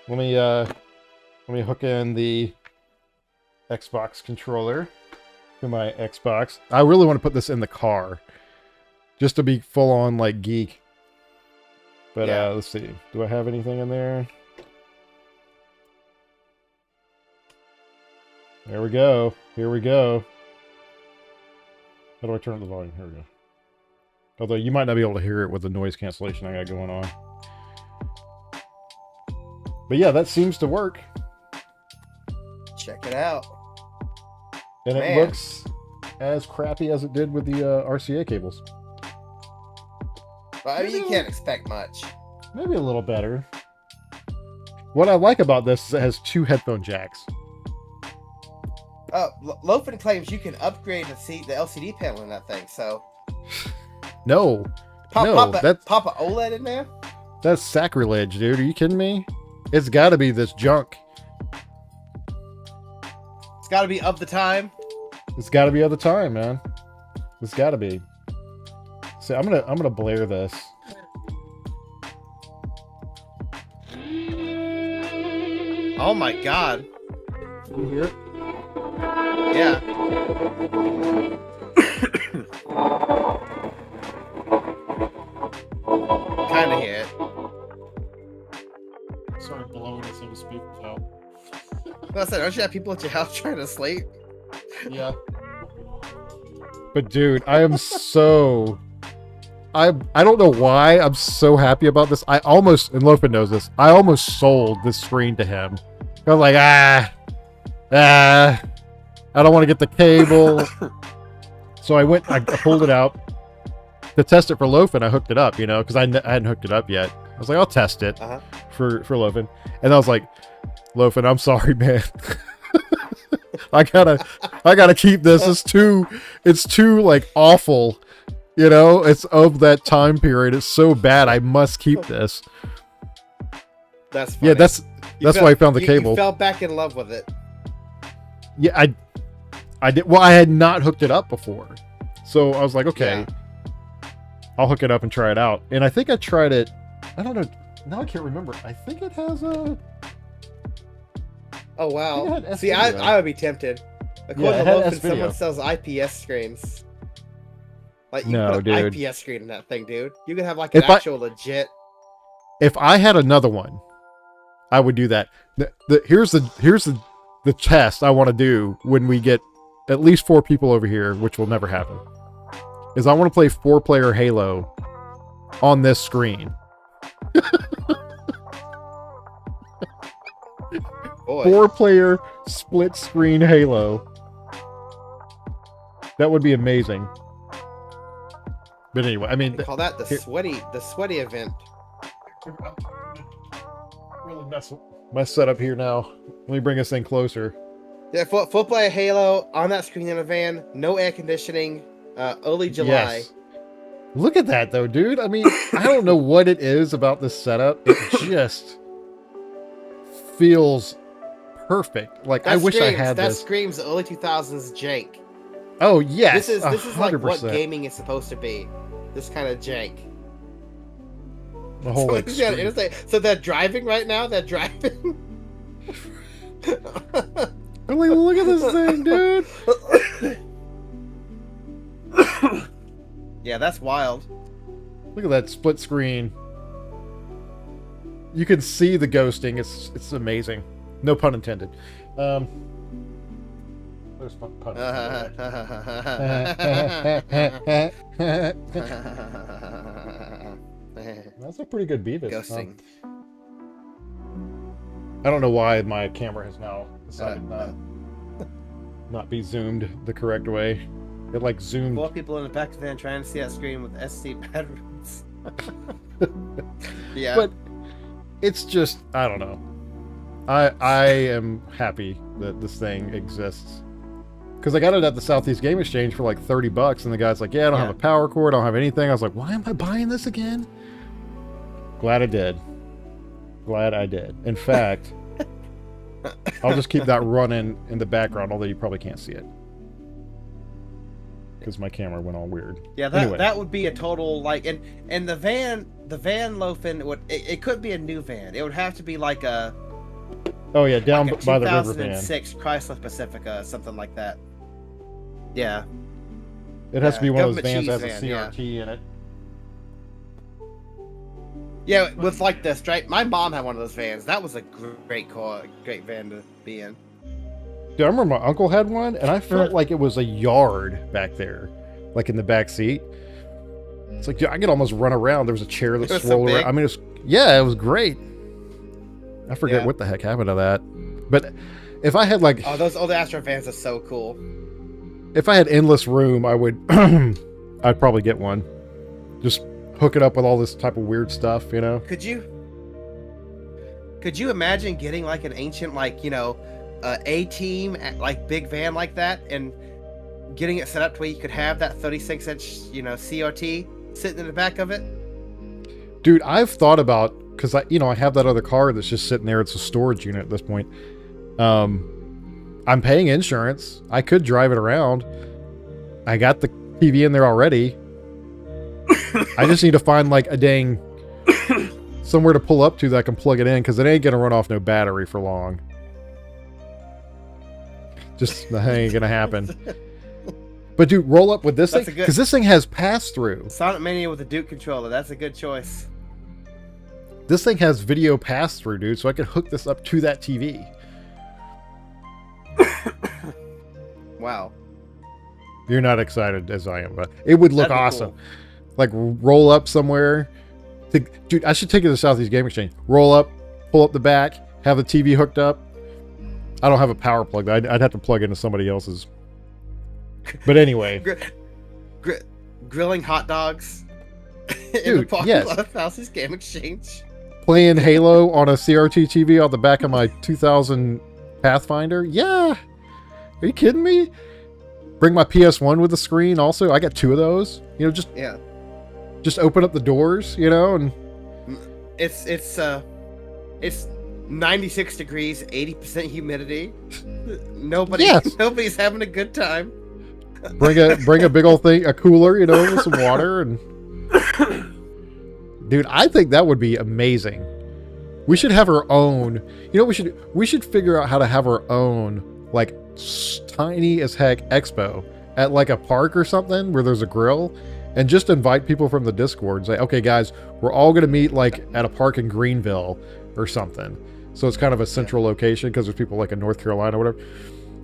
Let me hook in the Xbox controller to my Xbox. I really want to put this in the car, just to be full on like geek. But let's see. Do I have anything in there? There we go. Here we go. How do I turn up the volume? Here we go. Although you might not be able to hear it with the noise cancellation I got going on. But yeah, that seems to work. Check it out. And it looks as crappy as it did with the RCA cables. Well, I mean, you can't expect much. Maybe a little better. What I like about this is it has 2 headphone jacks. Lofen claims you can upgrade the LCD panel in that thing. So No, pop a OLED in there. that's sacrilege, dude. Are you kidding me? It's got to be this junk. It's got to be of the time. It's got to be of the time, man. It's got to be. So I'm gonna blare this. Oh my god. You hear it? Yeah. Kind of hear it. Sorry, blowing it so the speakers out. I said, don't you have people at your house trying to sleep? Yeah. But dude, I am so... I don't know why I'm so happy about this. I almost, and Lofen knows this, I almost sold this screen to him. I was like, I don't want to get the cable. So I pulled it out to test it for Lofen. I hooked it up, because I hadn't hooked it up yet. I was like, I'll test it for Lofen. And I was like, Lofen, I'm sorry, man. I gotta keep this. It's too like awful. It's of that time period. It's so bad. I must keep this. That's funny. Yeah, that's why I found the cable. You fell back in love with it. Yeah, I did. Well, I had not hooked it up before, so I was like, okay, I'll hook it up and try it out. And I think I tried it. I don't know. Now I can't remember. I think it has a. Oh wow! See, I would be tempted. According to Lofen, someone sells IPS screens. Like you can put an IPS screen in that thing, dude. You can have like an actual legit. If I had another one, I would do that. Here's the test I want to do when we get at least 4 people over here, which will never happen. Is I want to play 4-player Halo on this screen. Boy. 4-player split screen Halo. That would be amazing. But anyway, I mean, they call that the sweaty event. Really mess setup here now. Let me bring this thing closer. Yeah, full player Halo on that screen in a van, no air conditioning, early July. Yes. Look at that though, dude. I mean, I don't know what it is about this setup. It just feels perfect. Like I wish I had this. That screams early 2000s jank. Oh yes, this is like what gaming is supposed to be. This kind of jank. The whole so they're driving right now. They're driving. I'm like, look at this thing, dude. Yeah, that's wild. Look at that split screen. You can see the ghosting. It's amazing. No pun intended. There's pun That's a pretty good Beavis. Ghosting. I don't know why my camera has now decided not be zoomed the correct way. It like zoomed. 4 people in the back of the van trying to see that screen with SD batteries. Yeah. But it's just, I don't know. I am happy that this thing exists. Because I got it at the Southeast Game Exchange for like $30, and the guy's like, yeah, I don't have a power cord, I don't have anything. I was like, why am I buying this again? Glad I did. Glad I did. In fact, I'll just keep that running in the background, although you probably can't see it. Because my camera went all weird. Yeah, that would be a total, like, and the van Lofen would, it could be a new van. It would have to be like a... Oh yeah, down like by the river van. 2006 Chrysler Pacifica, something like that. Yeah. It has to be one of those vans that has a CRT in it. Yeah, with like the stripe. My mom had one of those vans. That was a great car, great van to be in. Dude, I remember my uncle had one, and I felt like it was a yard back there, like in the back seat. It's like, dude, I could almost run around. There was a chair that swirled around. I mean, it was great. I forget what the heck happened to that. But if I had like... Oh, those old Astro vans are so cool. If I had endless room, I would... I'd probably get one. Just hook it up with all this type of weird stuff, you know? Could you imagine getting like an ancient, like, a team like big van like that and getting it set up to where you could have that 36-inch, CRT sitting in the back of it. Dude, I've thought about, because I have that other car that's just sitting there. It's a storage unit at this point. I'm paying insurance. I could drive it around. I got the TV in there already. I just need to find like a dang somewhere to pull up to that I can plug it in, because it ain't gonna run off no battery for long. Just that ain't gonna happen. But dude, roll up with this thing, because this thing has pass-through. Sonic Mania with a Duke controller. That's a good choice. This thing has video pass-through, dude, so I could hook this up to that TV. Wow. You're not excited as I am, but it would look awesome. Cool. Like, roll up somewhere. Dude, I should take it to Southeast Game Exchange. Roll up, pull up the back, have the TV hooked up. I don't have a power plug, though. I'd have to plug into somebody else's. But anyway. Grilling hot dogs dude, in the parking lot of Southeast Game Exchange. Playing Halo on a CRT TV on the back of my 2000 Pathfinder? Yeah. Are you kidding me? Bring my PS1 with the screen also. I got 2 of those. Just open up the doors, and it's 96 degrees, 80% humidity. Nobody's having a good time. Bring a big old thing, a cooler, with some water, and dude, I think that would be amazing. We should have our own. We should figure out how to have our own, like, tiny as heck expo at like a park or something where there's a grill, and just invite people from the Discord and say, okay guys, we're all going to meet like at a park in Greenville or something. So it's kind of a central location because there's people like in North Carolina or whatever.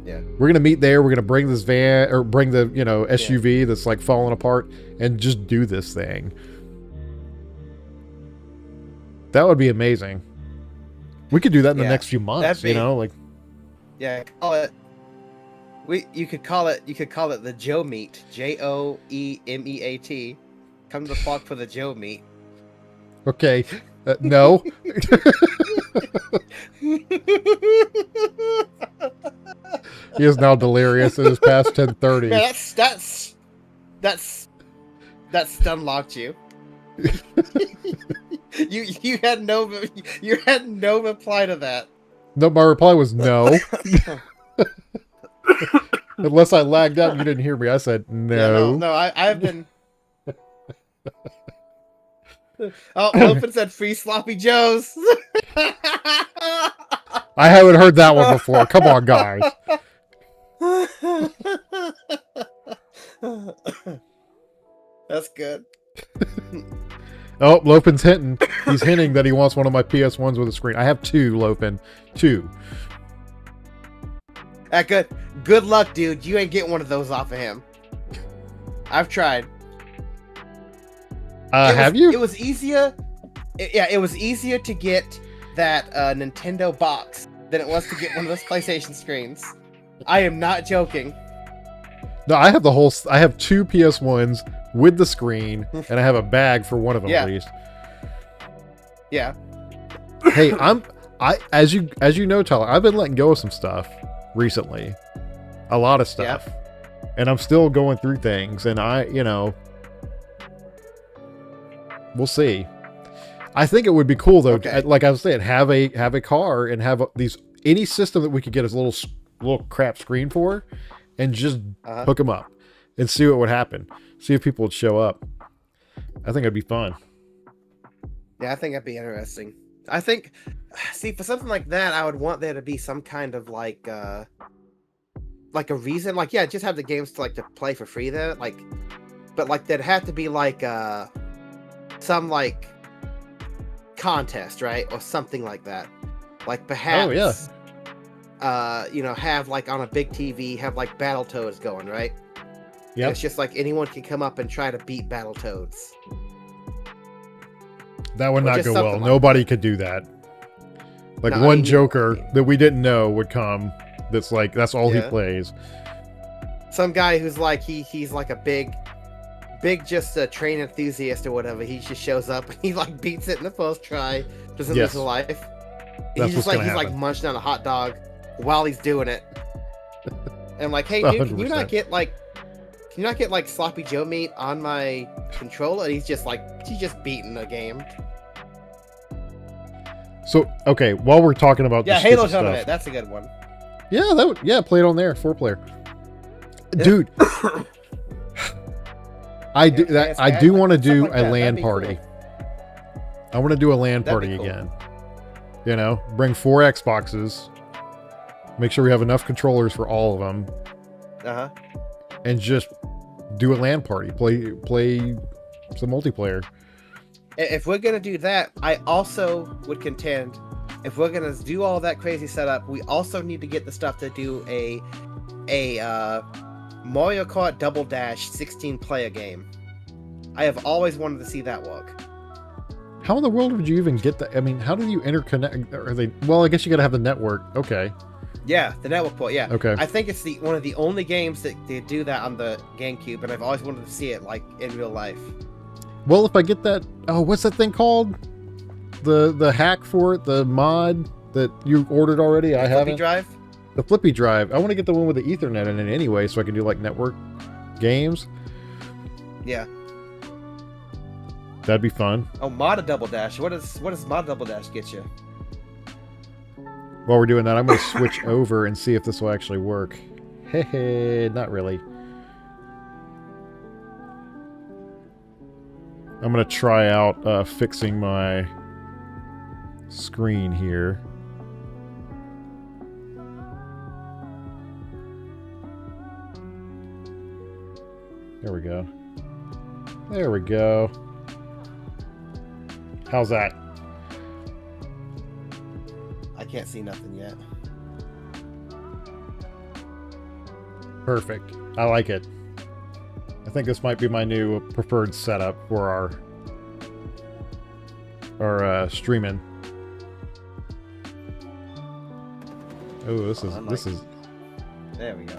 Yeah. We're going to meet there. We're going to bring this van or bring the, SUV that's like falling apart and just do this thing. That would be amazing. We could do that in the next few months, Yeah, call it. You could call it the Joe Meet. JOEMEAT. Come to the park for the Joe Meet. Okay. No. He is now delirious. It is past 10:30. Man, that stun locked you. you had no reply to that. No, my reply was no. Unless I lagged out and you didn't hear me. I said no. Yeah, I've been. Oh, Open said free sloppy joes. I haven't heard that one before. Come on, guys. That's good. Oh, Lopin's hinting. He's hinting that he wants one of my PS1s with a screen. I have 2, Lopin. 2. Good luck, dude. You ain't getting one of those off of him. I've tried. Have you? It was easier. It was easier to get that Nintendo box than it was to get one of those PlayStation screens. I am not joking. No, I have 2 PS1s with the screen, and I have a bag for one of them at least. Yeah. Hey, as you know, Tyler, I've been letting go of some stuff recently. A lot of stuff. Yep. And I'm still going through things, and we'll see. I think it would be cool though. Okay. Like I was saying, have a car and have any system that we could get a little crap screen for, and just hook them up and see what would happen. See if people would show up. I think it'd be fun. Yeah, I think that'd be interesting. I think, for something like that, I would want there to be some kind of like a reason. Like, yeah, just have the games to play for free there. But there'd have to be some contest, right, or something like that. Like perhaps, have on a big TV, have Battletoads going, right? Yeah. It's just anyone can come up and try to beat Battletoads. That would not go well. Nobody could do that. One Joker that we didn't know would come. That's all he plays. Some guy who's he's a big just a train enthusiast or whatever. He just shows up and he beats it in the first try. Doesn't lose his life. He's munching on a hot dog. while he's doing it. And I'm like, hey dude, can you 100%. not get like sloppy Joe meat on my controller? And he's just beating the game. So okay, while we're talking about Yeah, the Halo stupid Tournament, stuff, that's a good one. yeah, play it on there, 4-player. Dude, I do want to do a LAN party. I want to do a LAN party again. You know, bring 4 Xboxes. Make sure we have enough controllers for all of them. Uh-huh. And just do a LAN party. Play some multiplayer. If we're gonna do that, I also would contend, if we're gonna do all that crazy setup, we also need to get the stuff to do a Mario Kart Double Dash 16-player game. I have always wanted to see that work. How in the world would you even get that? I mean, how do you interconnect? Are they? Well, I guess you got to have the network. Okay. Yeah, the network port. Yeah. Okay. I think it's one of the only games that they do that on the GameCube, and I've always wanted to see it like in real life. Well, if I get that, what's that thing called? The hack for it, the mod that you ordered already. I haven't. Drive. The flippy drive. I want to get the one with the Ethernet in it anyway, so I can do like network games. Yeah. That'd be fun. Oh, Mod Double Dash. What does Mod Double Dash get you? While we're doing that, I'm going to switch over and see if this will actually work. Hey, not really. I'm going to try out fixing my screen here. There we go. There we go. How's that? I can't see nothing yet. Perfect. I like it. I think this might be my new preferred setup for our streaming. Oh, this is. There we go.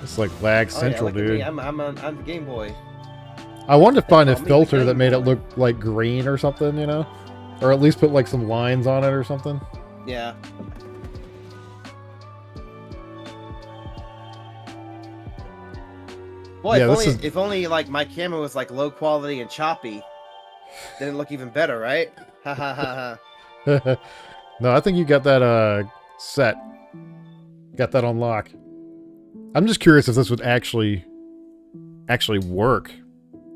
It's like lag central, look at dude. me. I'm the Game Boy. I wanted to find a Call me the filter that Game made it Boy. look like green or something, you know, or at least put like some lines on it or something. Yeah. Boy, Yeah, if only like my camera was like low quality and choppy, then it'd look even better, right? Ha ha ha ha. No, I think you got that set. Got that on lock. I'm just curious if this would actually work.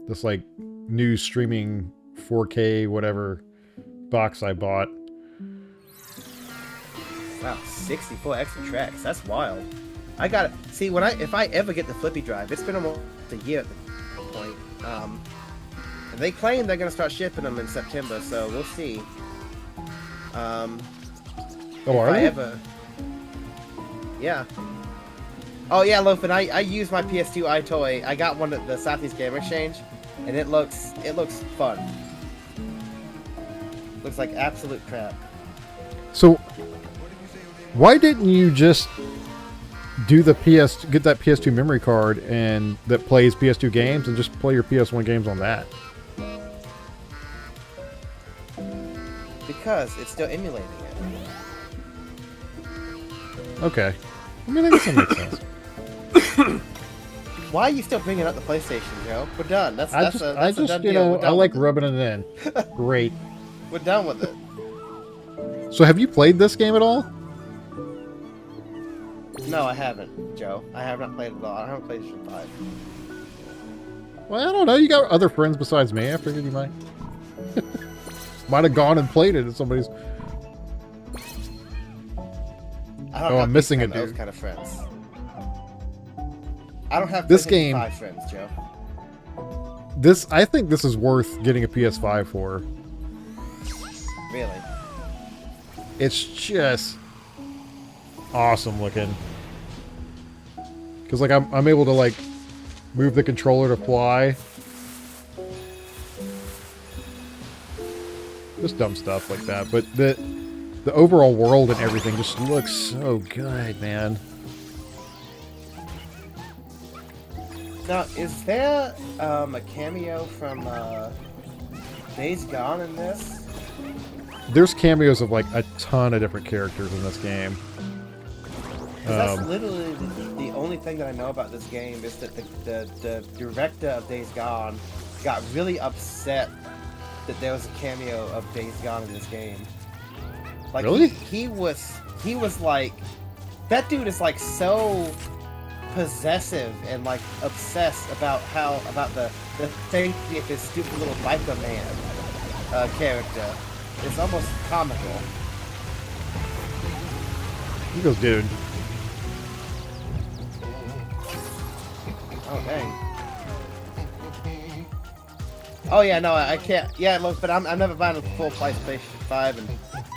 This like new streaming 4K whatever box I bought. Wow, 64 extra tracks. That's wild. I got it. See, if I ever get the flippy drive, it's been almost a year at the point. They claim they're gonna start shipping them in September, so we'll see. Oh, are they? Yeah. Oh yeah, Loafin, I use my PS2 iToy. I got one at the Southeast Game Exchange, and it looks fun. Looks like absolute crap. So, why didn't you just do get that PS2 memory card and that plays PS2 games and just play your PS1 games on that? Because it's still emulating it. Okay. I mean, I guess that makes sense. Why are you still bringing up the PlayStation, Joe? We're done. That's I a just done you deal. know, We're I done like with it. rubbing it in. Great. We're done with it. So, have you played this game at all? No, I haven't, Joe. I have not played it at all. I haven't played PlayStation 5. Well, I don't know. You got other friends besides me. I figured you might. Might have gone and played it at somebody's. I don't Oh, have I'm missing those it, dude. kind of friends. I don't have This PlayStation game- 5 friends, Joe. I think this is worth getting a PS5 for. Really? It's just awesome looking. Because like I'm able to like move the controller to fly. Just dumb stuff like that, but the overall world and everything just looks so good, man. Now, is there a cameo from Days Gone in this? There's cameos of like a ton of different characters in this game. Because that's literally the only thing that I know about this game is that the director of Days Gone got really upset that there was a cameo of Days Gone in this game. Like, really? He was like, that dude is like so possessive and like obsessed about the safety of his stupid little biker man character. It's almost comical. He goes, dude. Oh dang. Oh yeah, no, I can't. Yeah, look, but I'm never buying a full PlayStation 5, and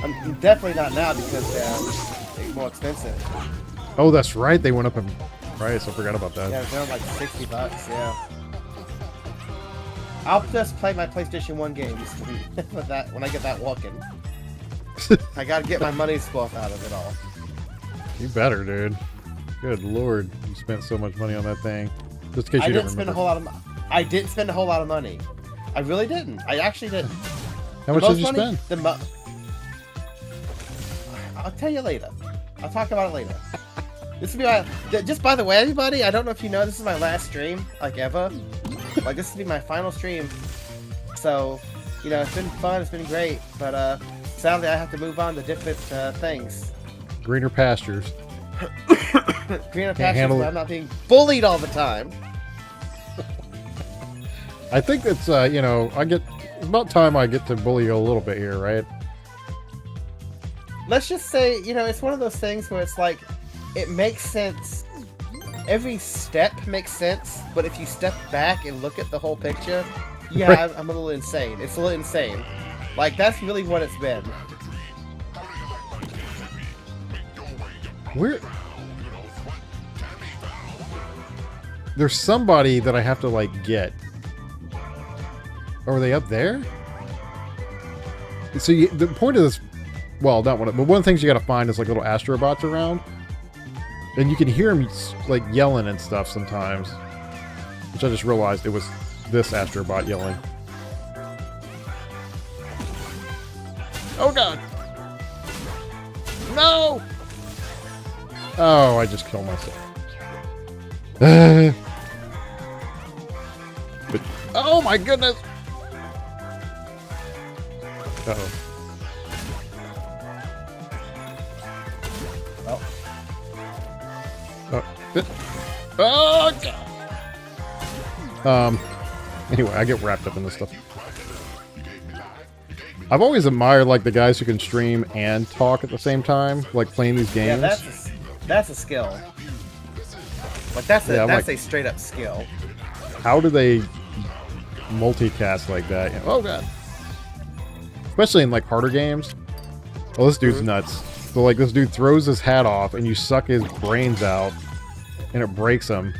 I'm definitely not now because they're more expensive. Oh, that's right. They went up in price. I forgot about that. Yeah, they're like $60. Yeah. I'll just play my PlayStation 1 games with that when I get that walking. I gotta get my money's worth out of it all. You better, dude. Good lord, you spent so much money on that thing. Just in case I you didn't don't spend remember. a whole lot of. I didn't spend a whole lot of money. I really didn't. I actually didn't. How much did you spend? I'll tell you later. I'll talk about it later. This will be my. Just by the way, everybody, I don't know if you know, this is my last stream, like ever. Like this will be my final stream. So, you know, it's been fun. It's been great, but sadly, I have to move on to different things. Greener pastures. Greener pastures where I'm not being bullied all the time. I think it's you know, it's about time I get to bully you a little bit here, right? Let's just say, you know, it's one of those things where it's like, it makes sense. Every step makes sense, but if you step back and look at the whole picture, yeah, Right. I'm a little insane. It's a little insane. Like, that's really what it's been. There's somebody that I have to like get. Are they up there? So the point of this, well, not one, but one of the things you got to find is like little astrobots around, and you can hear them like yelling and stuff sometimes. Which I just realized it was this astrobot yelling. Oh god! No! Oh, I just killed myself. But oh my goodness! Uh-oh. Oh. Oh god! Anyway, I get wrapped up in this stuff. I've always admired like the guys who can stream and talk at the same time, like playing these games. Yeah, that's a skill. Like that's like, a straight up skill. How do they multicast like that? Oh god! Especially in like harder games. Oh, this dude's nuts. So like this dude throws his hat off and you suck his brains out and it breaks him.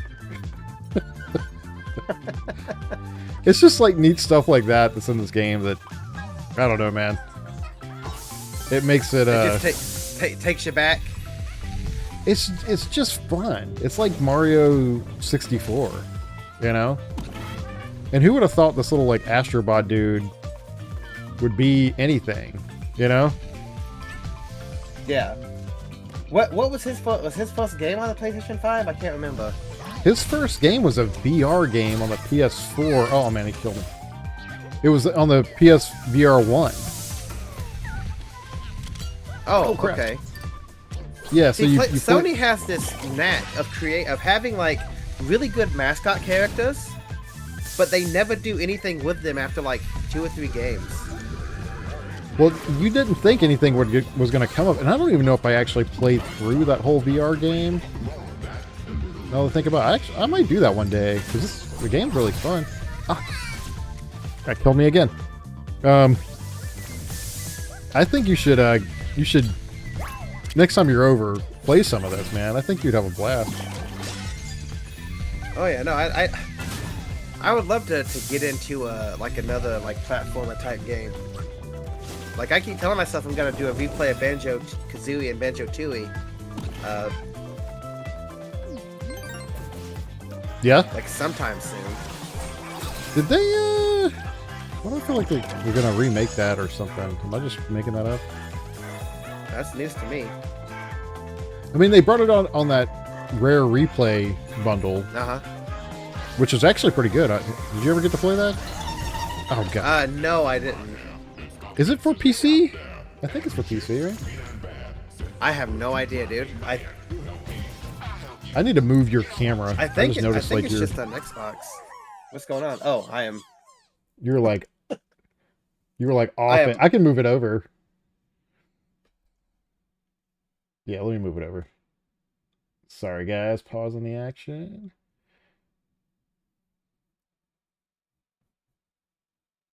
It's just like neat stuff like that that's in this game that I don't know, man. It makes it just takes you back. It's just fun. It's like Mario 64, you know? And who would have thought this little like astrobot dude would be anything, you know? Yeah. What was his first game on the PlayStation 5? I can't remember. His first game was a VR game on the PS4. Oh man, he killed me. It was on the PSVR 1. Oh, crap. okay. Yeah, so See, you Sony has this knack of having like really good mascot characters, but they never do anything with them after like 2 or 3 games. Well, you didn't think anything was going to come up, and I don't even know if I actually played through that whole VR game. Now to think about it, I might do that one day because the game's really fun. Ah, that killed me again. I think you should next time you're over, play some of this, man. I think you'd have a blast. Oh yeah, no, I would love to get into like another like platformer type game. Like I keep telling myself I'm gonna do a replay of Banjo-Kazooie and Banjo-Tooie. Yeah? Like sometime soon. Did they, I don't feel like they're gonna remake that or something. Am I just making that up? That's news to me. I mean, they brought it on that rare replay bundle, which is actually pretty good. Did you ever get to play that? Oh god. No, I didn't. Is it for PC? I think it's for PC, right? I have no idea, dude. I need to move your camera. I think just noticed, it's just on Xbox. What's going on? Oh, I am. You're like off. I can move it over. Yeah, let me move it over. Sorry, guys. Pausing the action.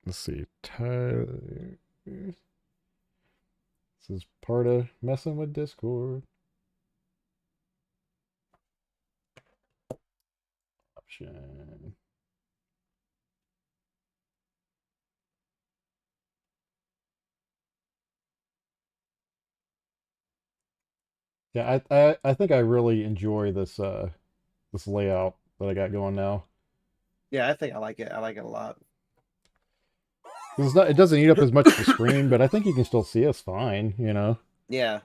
Let's see. Tyler. This is part of messing with Discord. Option. Yeah, I think I really enjoy this this layout that I got going now. Yeah, I think I like it. I like it a lot. It doesn't eat up as much of the screen, but I think you can still see us fine, you know? Yeah.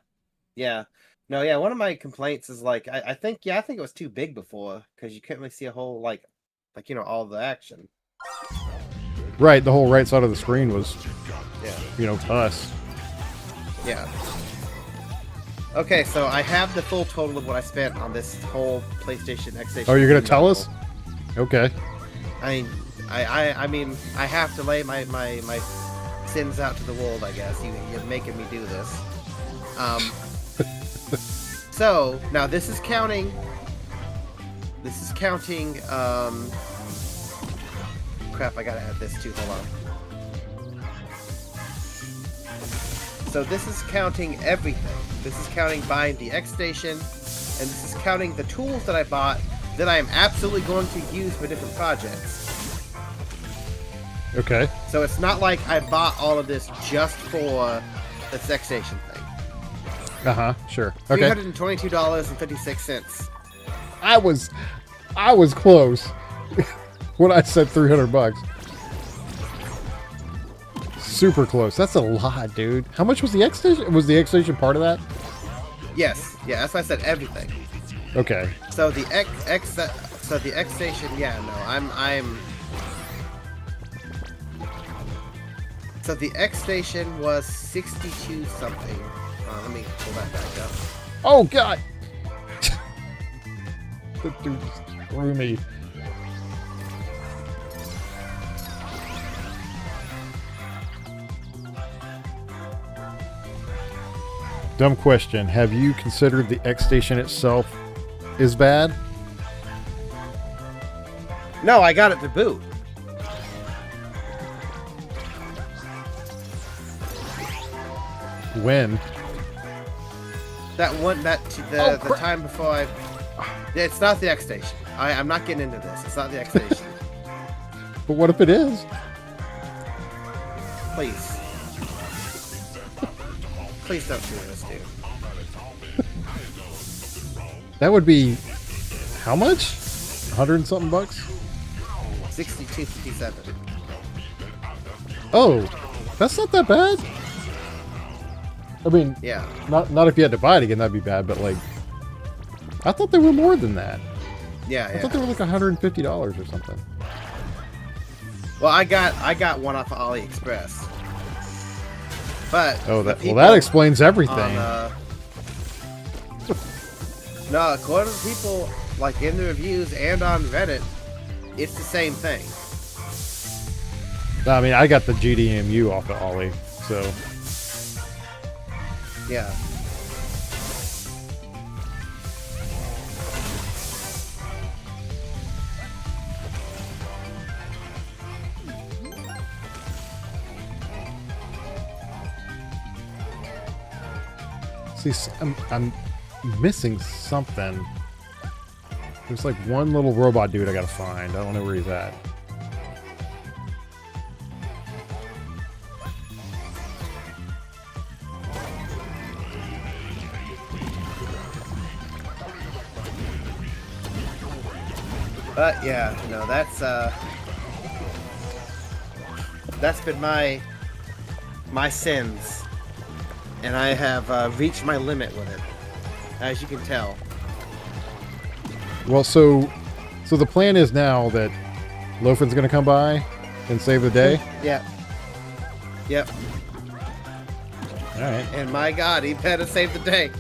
Yeah. No, yeah, one of my complaints is like I think it was too big before because you couldn't really see a whole like all the action. Right, the whole right side of the screen was Yeah. Us. Yeah. Okay, so I have the full total of what I spent on this whole PlayStation X. Oh, you're gonna tell us? Okay. I mean, I have to lay my sins out to the world, I guess. You're making me do this. So now this is counting. Crap! I gotta add this too. Hold on. So this is counting everything. This is counting buying the X Station, and this is counting the tools that I bought that I am absolutely going to use for different projects. Okay. So it's not like I bought all of this just for the X Station thing. Sure. Okay. $322.56. I was close when I said $300. Super close. That's a lot, dude. How much was the X Station? Was the X Station part of that? Yes. Yeah, that's why I said everything. Okay. So the X Station, yeah, no, I'm so the X Station was 62 something. Let me pull that back up. Oh god. The dude just threw me. Dumb question. Have you considered the X Station itself is bad? No, I got it to boot. When? The time before I... It's not the X Station. I'm not getting into this. It's not the X Station. But what if it is? Please. Please don't do this, dude. That would be... How much? 100 and something bucks? 62.57. Oh, that's not that bad. I mean, yeah, not if you had to buy it again, that'd be bad. But like, I thought they were more than that. Yeah, I thought they were like $150 or something. Well, I got one off of AliExpress. But that explains everything. No, according to people like in the reviews and on Reddit, it's the same thing. I mean, I got the GDMU off of Ollie, so yeah. See, I'm missing something. There's like one little robot dude I gotta find. I don't know where he's at. But yeah, no, that's been my sins, and I have reached my limit with it. as you can tell. Well, so the plan is now that Lofin's going to come by and save the day? Yep. Yep. All right. And my God, he better save the day.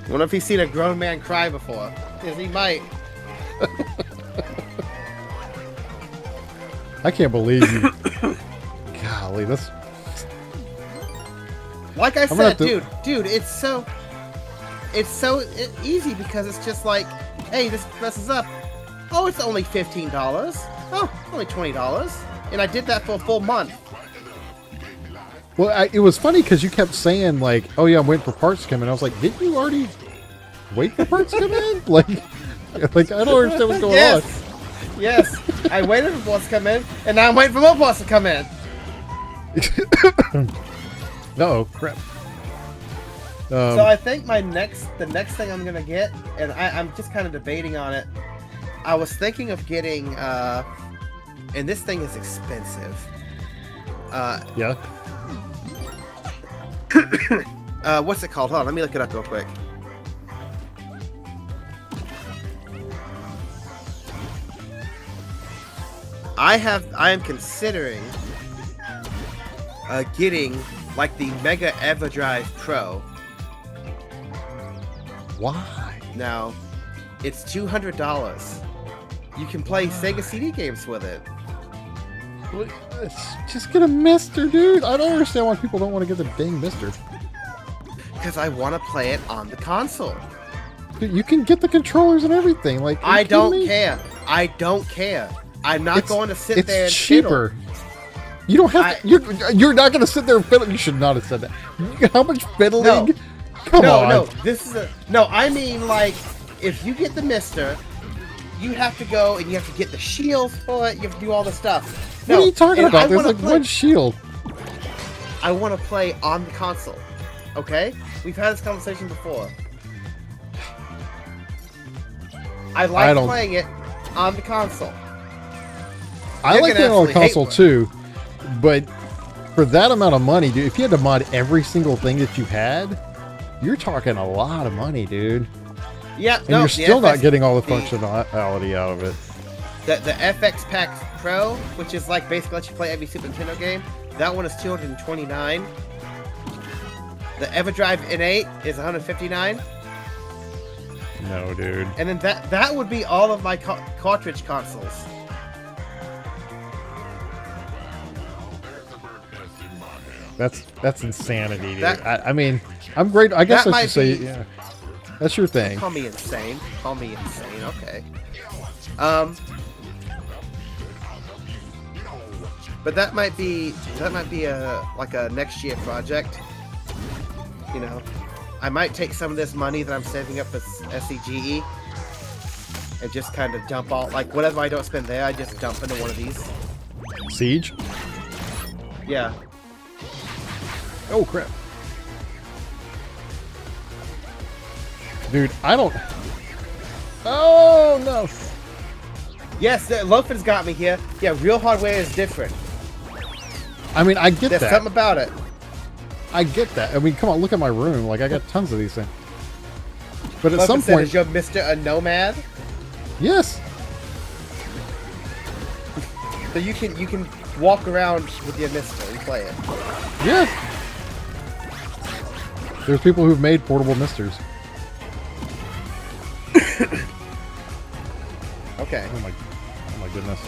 Wonder if he's seen a grown man cry before. Because he might. I can't believe you. Golly, that's... Like I said, dude, it's so easy because it's just like, hey, this messes up. Oh, it's only $15. Oh, only $20. And I did that for a full month. Well, it was funny because you kept saying, like, oh, yeah, I'm waiting for parts to come in. I was like, didn't you already wait for parts to come in? Like, I don't understand what's going on. Yes, I waited for parts to come in, and now I'm waiting for more parts to come in. Uh-oh, crap. So I think the next thing I'm gonna get, and I'm just kind of debating on it. I was thinking of getting, and this thing is expensive. Yeah. What's it called? Hold on, let me look it up real quick. I am considering getting like the Mega EverDrive Pro. Why? Now, it's $200. You can play Sega CD games with it. Just get a Mister, dude. I don't understand why people don't want to get the dang Mister. Because I want to play it on the console. Dude, you can get the controllers and everything. Like, I don't care. I don't care. I'm not going to sit there and cheaper. fiddle. You don't have to, you're not going to sit there and fiddle. You should not have said that. How much fiddling? No. Come on. No, this is no, I mean, like, if you get the Mister, you have to go and you have to get the shields for it. You have to do all the stuff. What are you talking about? There's like one shield. I want to play on the console. Okay? We've had this conversation before. I like playing it on the console. I like it on the console too, but for that amount of money, dude, if you had to mod every single thing that you had, you're talking a lot of money, dude. Yeah, and you're still not getting all the functionality out of it. The FX Pack Pro, which is like basically lets you play every Super Nintendo game, that one is $229. The EverDrive Innate is $159. No, dude. And then that would be all of my cartridge consoles. That's insanity, dude. I mean, I'm great. I guess I should say, yeah. That's your thing. Call me insane. Call me insane. Okay. But that might be like a next year project. You know, I might take some of this money that I'm saving up for SCGE and just kind of dump all, like, whatever I don't spend there, I just dump into one of these. Siege? Yeah. Oh, crap. Dude, I don't... Oh, no. Yes, Lofin's got me here. Yeah, real hardware is different. I mean, I get that. There's something about it. I get that. I mean, come on, look at my room. Like, I got tons of these things. But at Lofin some said, point... is your Mr. a nomad? Yes. So you can walk around with your Mr. and play it. Yeah. There's people who've made portable Misters. Okay. Oh my goodness.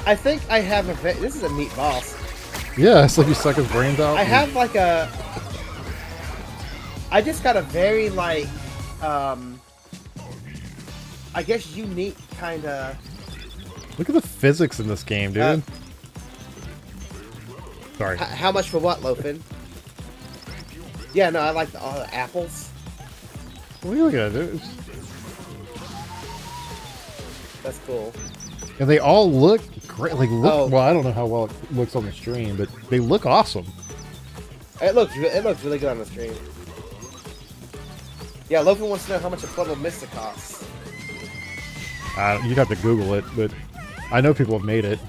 I think I have a this is a neat boss. Yeah, it's like you suck his brains out. I have like a I just got a very like I guess unique kind of. Look at the physics in this game, dude. Sorry. How much for what, Lofin? Yeah, no, I like all the apples. Look at it, dude. That's cool. And they all look great. Like, look. Well, I don't know how well it looks on the stream, but they look awesome. It looks really good on the stream. Yeah, Lofin wants to know how much a portable Mister costs. You'd have to Google it, but I know people have made it.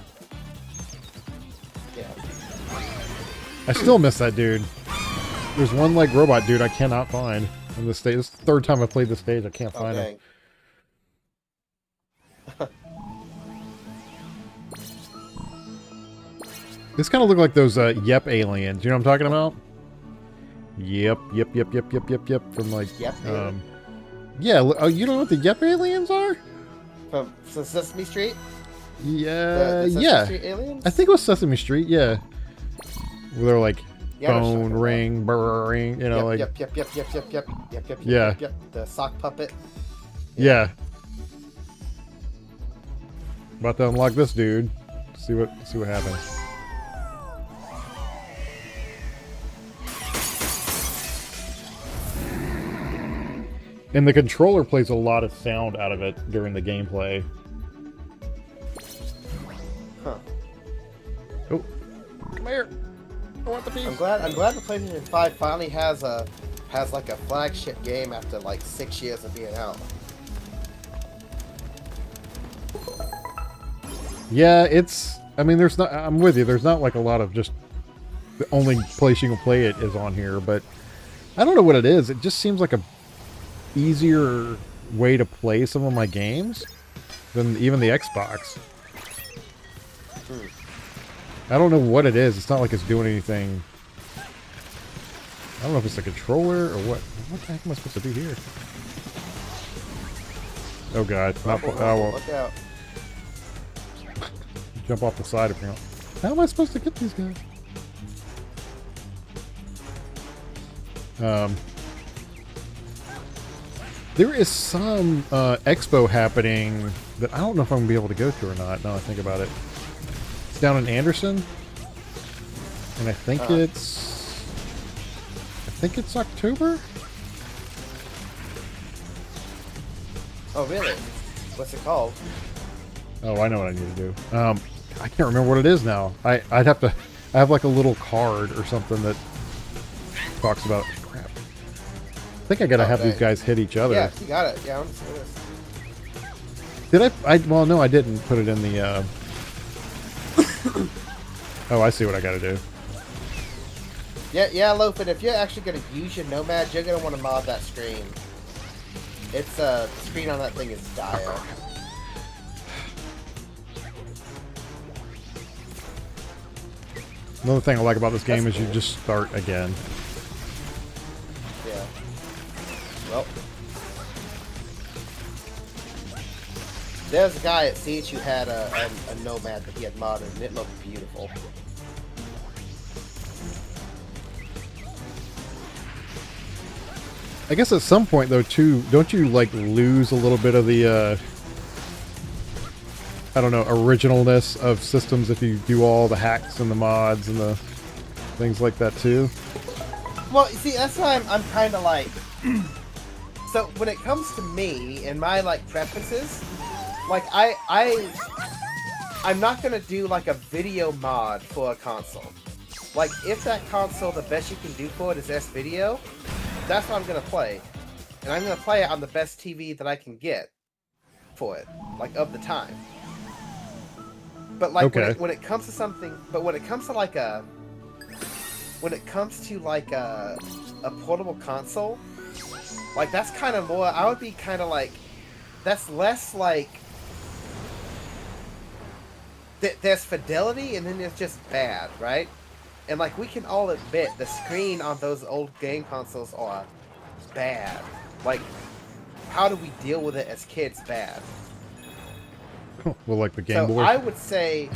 Yeah. I still miss that dude. There's one like robot dude I cannot find in this stage. This is the third time I played this stage. I can't find him. This kind of look like those Yep aliens. You know what I'm talking about? Yep. From like Yep. yeah. Oh, you don't know what the Yep aliens are? From Sesame Street. Yeah. The Sesame Street aliens? I think it was Sesame Street. Yeah. Where they're like phone ring, brr, ring. You know, yep, like. Yep. Yeah. Yep. The sock puppet. Yeah. About to unlock this dude. See what happens. And the controller plays a lot of sound out of it during the gameplay. Huh. Oh, come here! I want the piece. I'm glad the PlayStation 5 finally has like a flagship game after like 6 years of being out. Yeah, it's. I mean, there's not. I'm with you. There's not like a lot of just. The only place you can play it is on here, but I don't know what it is. It just seems like a easier way to play some of my games than even the Xbox. I don't know what it is. It's not like it's doing anything. I don't know if it's a controller or what. What the heck am I supposed to do here? Oh god. Not, Look out. Jump off the side apparently. How am I supposed to get these guys? There is some expo happening that I don't know if I'm going to be able to go to or not, now I think about it. It's down in Anderson. And I think it's October? Oh, really? What's it called? Oh, I know what I need to do. I can't remember what it is now. I have like a little card or something that talks about it. Crap. I think I gotta have these guys hit each other. Yeah, you got it. Yeah, I'm just doing this. Did I? Well, no, I didn't put it in the. Oh, I see what I gotta do. Yeah, Loafin, if you're actually gonna use your Nomad, you're gonna want to mod that screen. It's the screen on that thing is dire. Another thing I like about this game is you just start again. Yeah. Well. There's a guy at Siege who had a Nomad that he had modded, and it looked beautiful. I guess at some point, though, too, don't you, like, lose a little bit of the, I don't know, originalness of systems if you do all the hacks and the mods and the things like that, too? Well, you see, that's why I'm kind of like... So, when it comes to me and my, like, preferences, like, I'm not gonna do, like, a video mod for a console. Like, if that console, the best you can do for it is S-Video, that's what I'm gonna play. And I'm gonna play it on the best TV that I can get for it. Like, of the time. But, like, okay. when it comes to something... But when it comes to, like, a portable console, like, that's kind of more... I would be kind of like... That's less, like... There's fidelity, and then there's just bad, right? And, like, we can all admit the screen on those old game consoles are bad. Like, how do we deal with it as kids bad? Well, like the Game Boy? I would say...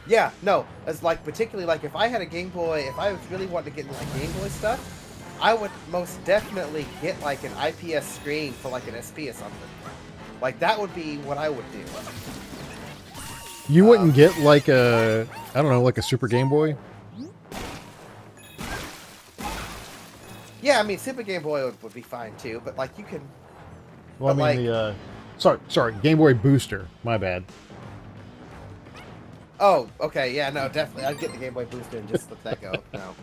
Yeah, no. As, like, particularly, like, if I had a Game Boy, if I was really wanting to get into, like, Game Boy stuff, I would most definitely get, like, an IPS screen for, like, an SP or something. Like, that would be what I would do. You wouldn't get like a, I don't know, like a Super Game Boy? Yeah, I mean, Super Game Boy would be fine too, but like you can... Well, I mean the, sorry, Game Boy Booster. My bad. Oh, okay, yeah, no, definitely. I'd get the Game Boy Booster and just let that go. No.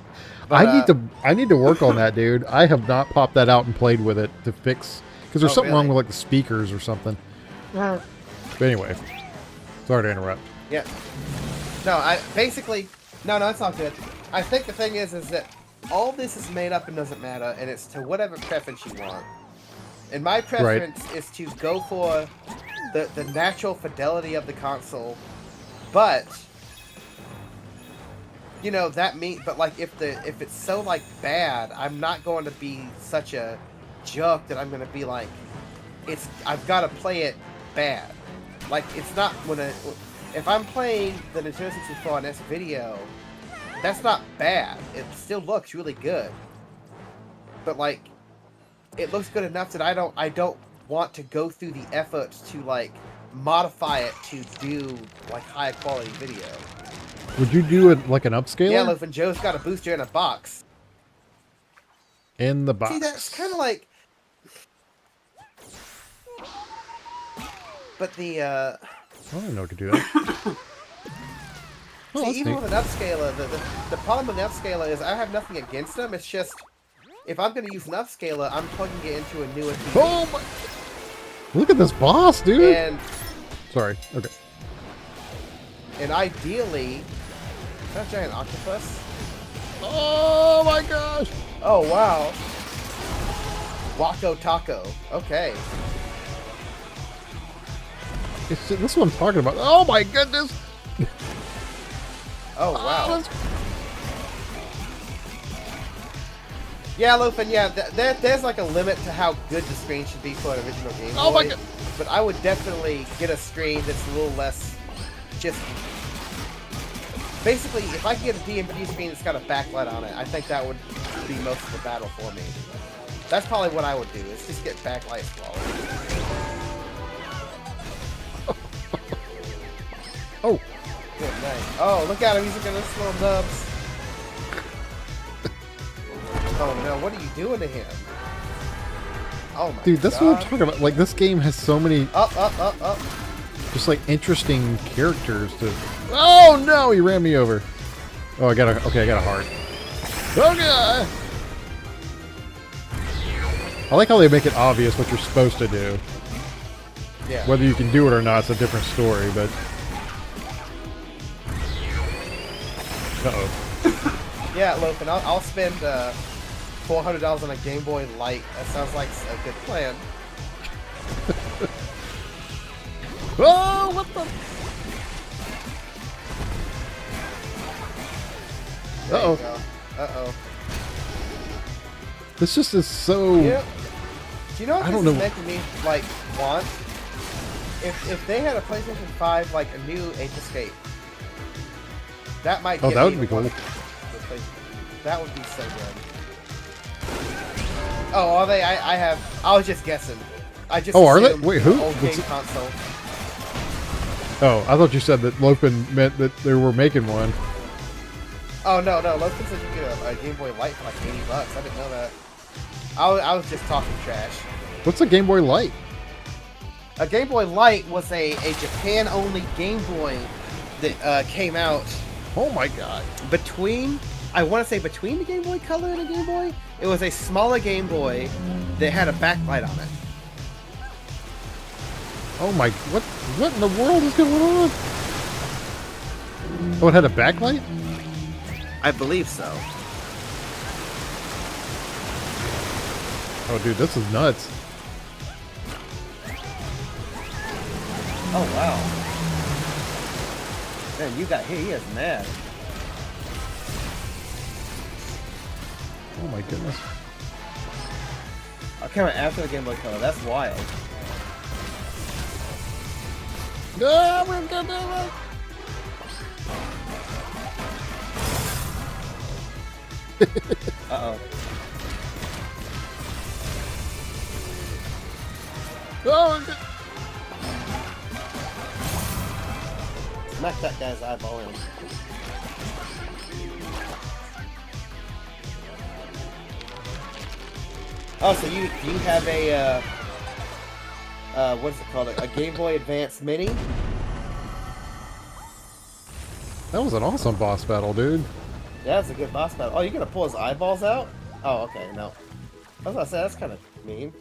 But, I need to work on that, dude. I have not popped that out and played with it to fix, because there's something wrong with like the speakers or something. But anyway, sorry to interrupt. Yeah. No, no, it's all good. I think the thing is that all this is made up and doesn't matter, and it's to whatever preference you want. And my preference is to go for the natural fidelity of the console, but you know but like if it's so like bad, I'm not going to be such a jerk that I'm going to be like, I've got to play it bad. Like it's not if I'm playing the Nintendo 64 NES video, that's not bad. It still looks really good, but like it looks good enough that I don't want to go through the effort to like modify it to do like high quality video. Would you do it like an upscaler? Yeah, look, and Joe's got a booster in a box. In the box. See, that's kind of like. But the. I don't know how to do that. See, even with an upscaler, the problem with an upscaler is I have nothing against them. It's just if I'm going to use an upscaler, I'm plugging it into a newer TV. Oh my! Look at this boss, dude. And sorry. Okay. And ideally, is that a giant octopus? Oh my gosh! Oh wow! Waco Taco. Okay. This is what I'm talking about. Oh my goodness! Oh wow! Oh, yeah, Lofen. Yeah, there's like a limit to how good the screen should be for an original Game Boy. Oh my god! But I would definitely get a screen that's a little less, just basically. If I could get a DMG screen that's got a backlight on it, I think that would be most of the battle for me. That's probably what I would do. Is just get backlight quality. Oh. Good night. Oh, look at him. He's looking at his little nubs. Oh no, what are you doing to him? Oh my dude, that's God. what I'm talking about. Like, this game has so many up. just like interesting characters to. Oh no, he ran me over. Oh, I got a heart. Okay. I like how they make it obvious what you're supposed to do. Yeah. Whether you can do it or not, it's a different story, but. Uh-oh. Yeah, Lopen, I'll spend $400 on a Game Boy Light. That sounds like a good plan. Oh, what the? Uh-oh. Uh-oh. This just is so... Yeah. Do you know what I this don't is know. making me, like, want? If they had a PlayStation 5, like, a new Ape Escape, that might Oh, get that me would be to cool. want the that would be so good. Oh, are they? I was just guessing. I just Oh, are they? assumed Wait, who? Old What's game it? console. Oh, I thought you said that Lopen meant that they were making one. Oh no, Logan said you get a Game Boy Light for like $80. I didn't know that. I was just talking trash. What's a Game Boy Light? A Game Boy Light was a Japan-only Game Boy that came out Oh my god. between, I want to say between the Game Boy Color and the Game Boy. It was a smaller Game Boy that had a backlight on it. Oh my, what in the world is going on? Oh, it had a backlight? I believe so. Oh dude, this is nuts. Oh wow. Man, you got hit. He is mad. Oh my goodness. I came out after the Game Boy Color. That's wild. No, we're gonna do it. Uh-oh. Oh, my God. Smack that guy's eyeball in. Oh, so you have a what is it called? A Game Boy Advance Mini? That was an awesome boss battle, dude. Yeah, that's a good boss battle. Oh, you're gonna pull his eyeballs out? Oh, okay, no. I was gonna say that's kind of mean.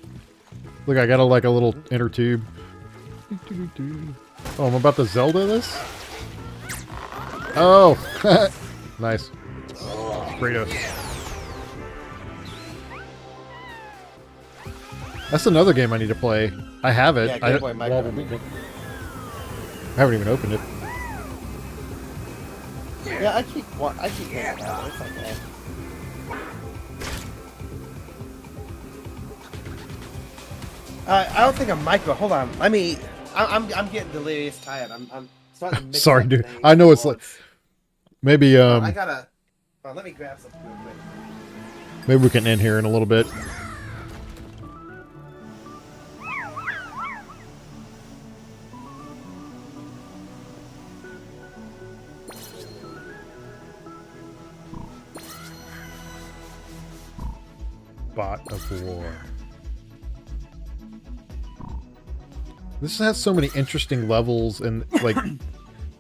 Look, I got a little inner tube. Oh, I'm about to Zelda this? Oh! Nice. Kratos. That's another game I need to play. I have it. Yeah, Game Boy Micro. I haven't even opened it. Yeah, I keep thinking about it. It's okay. I don't think a micro. Hold on. I'm getting delirious tired. I'm starting to mix Sorry, up dude. names I know at it's like once. maybe I gotta. Let me grab something real quick. maybe we can end here in a little bit. Bot of War. This has so many interesting levels and like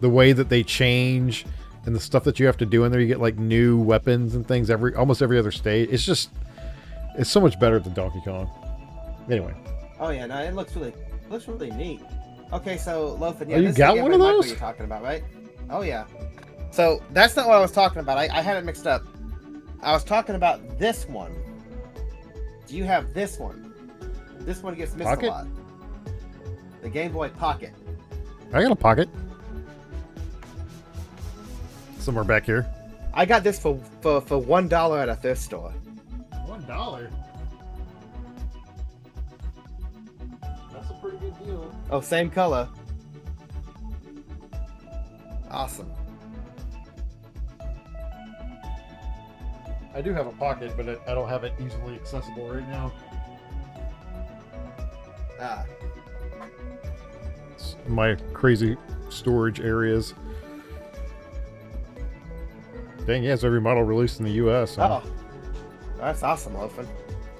the way that they change and the stuff that you have to do in there. You get like new weapons and things almost every other stage. It's so much better than Donkey Kong. Anyway. Oh yeah, no, it looks really neat. Okay, so Loafin, yeah, Oh, you this got is the one Game of Boy Micro those? you're talking about, right? Oh yeah. So that's not what I was talking about. I had it mixed up. I was talking about this one. Do you have this one? This one gets missed Pocket? a lot. The Game Boy Pocket. I got a pocket. Somewhere back here. I got this for $1 at a thrift store. $1? That's a pretty good deal. Oh, same color. Awesome. I do have a pocket, but I don't have it easily accessible right now. Ah. It's my crazy storage areas. Dang, yeah, it's every model released in the U.S. Huh? Oh, that's awesome, Loafin.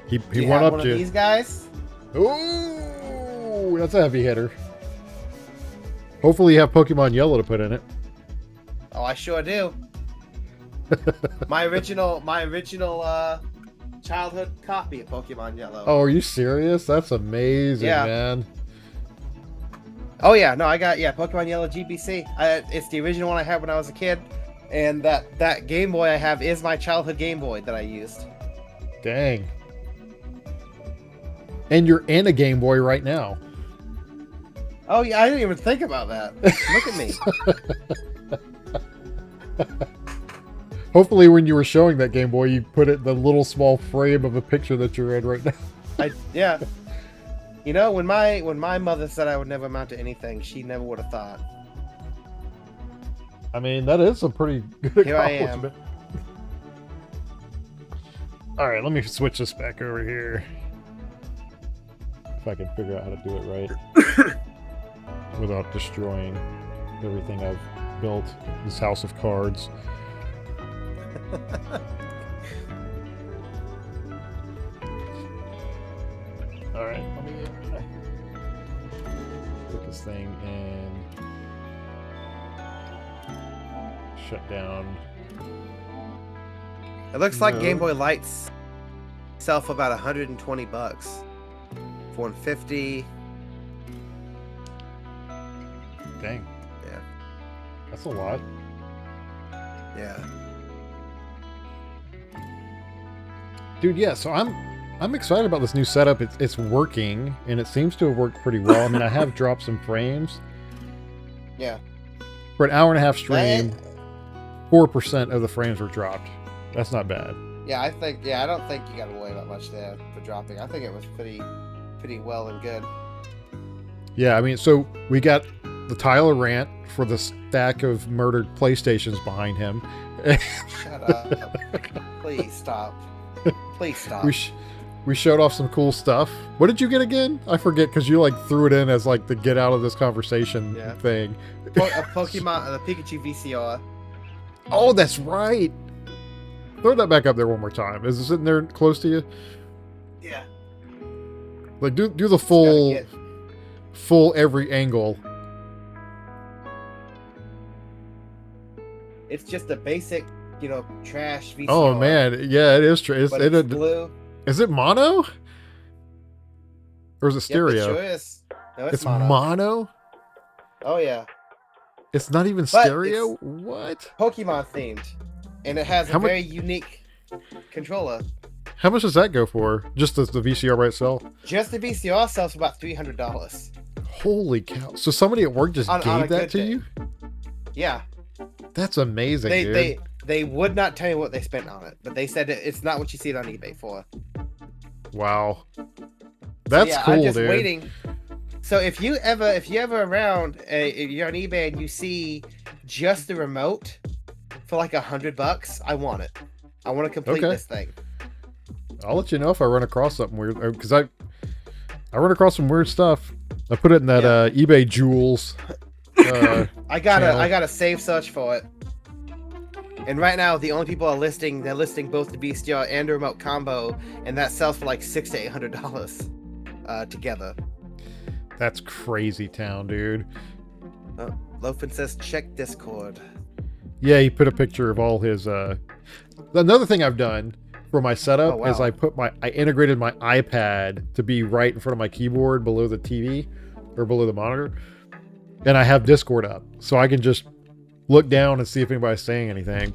He Do you went have up one to of these guys? Ooh, that's a heavy hitter. Hopefully you have Pokemon Yellow to put in it. Oh, I sure do. my original childhood copy of Pokemon Yellow. Oh, are you serious? That's amazing, Yeah. man. Oh yeah, no, I got Pokemon Yellow GBC. It's the original one I had when I was a kid, and that Game Boy I have is my childhood Game Boy that I used. Dang. And you're in a Game Boy right now. Oh yeah, I didn't even think about that. Look at me. Hopefully when you were showing that Game Boy, you put it in the little small frame of a picture that you're in right now. Yeah. You know, when my mother said I would never amount to anything, she never would have thought. I mean, that is a pretty good Here I am. accomplishment. All right, let me switch this back over here. If I can figure out how to do it right. Without destroying everything I've built. This house of cards. Alright, let me put this thing in. Shut down. It looks like No. Game Boy Lights sell for about $120. 150. Dang. Yeah. That's a lot. Yeah. Dude, yeah, so I'm excited about this new setup. It's working, and it seems to have worked pretty well. I mean, I have dropped some frames. Yeah. For an hour and a half stream, That- 4% of the frames were dropped. That's not bad. Yeah, I don't think you got to worry about much there for dropping. I think it was pretty well and good. Yeah, I mean, so we got the Tyler rant for the stack of murdered PlayStations behind him. Shut up. Please stop. Please stop. We showed off some cool stuff. What did you get again? I forget because you like threw it in as like the get out of this conversation Yeah. thing. A Pokemon, the Pikachu VCR. Oh, that's right. Throw that back up there one more time. Is it sitting there close to you? Yeah. Like do the Gotta get- full every angle. It's just a basic, trash VCR. Oh man, yeah, it is true. But it's blue. Is it mono? Or is it Yep, stereo? it sure is. No, It's mono. mono? Oh yeah. It's not even But stereo? it's What? Pokemon themed, and it has a How much? very unique controller. How much does that go for? Just the VCR by itself? Just the VCR sells for about $300 Holy cow! So somebody at work just on a gave that good to day. you? Yeah, That's amazing, dude. they would not tell you what they spent on it, but they said it's not what you see it on eBay for. Wow. That's yeah, cool, I'm just dude. waiting. So if you ever around, if you're on eBay and you see just the remote for like $100, I want it. I want to complete Okay. this thing. I'll let you know if I run across something weird, because I run across some weird stuff. I put it in that eBay Jewels. I channel. gotta save search for it. And right now, the only people they're listing both the VCR and the remote combo, and that sells for like $600 to $800 together. That's crazy town, dude. Loafin says, check Discord. Yeah, he put a picture of all his. Another thing I've done for my setup is I integrated my iPad to be right in front of my keyboard below the TV or below the monitor, and I have Discord up, so I can just look down and see if anybody's saying anything.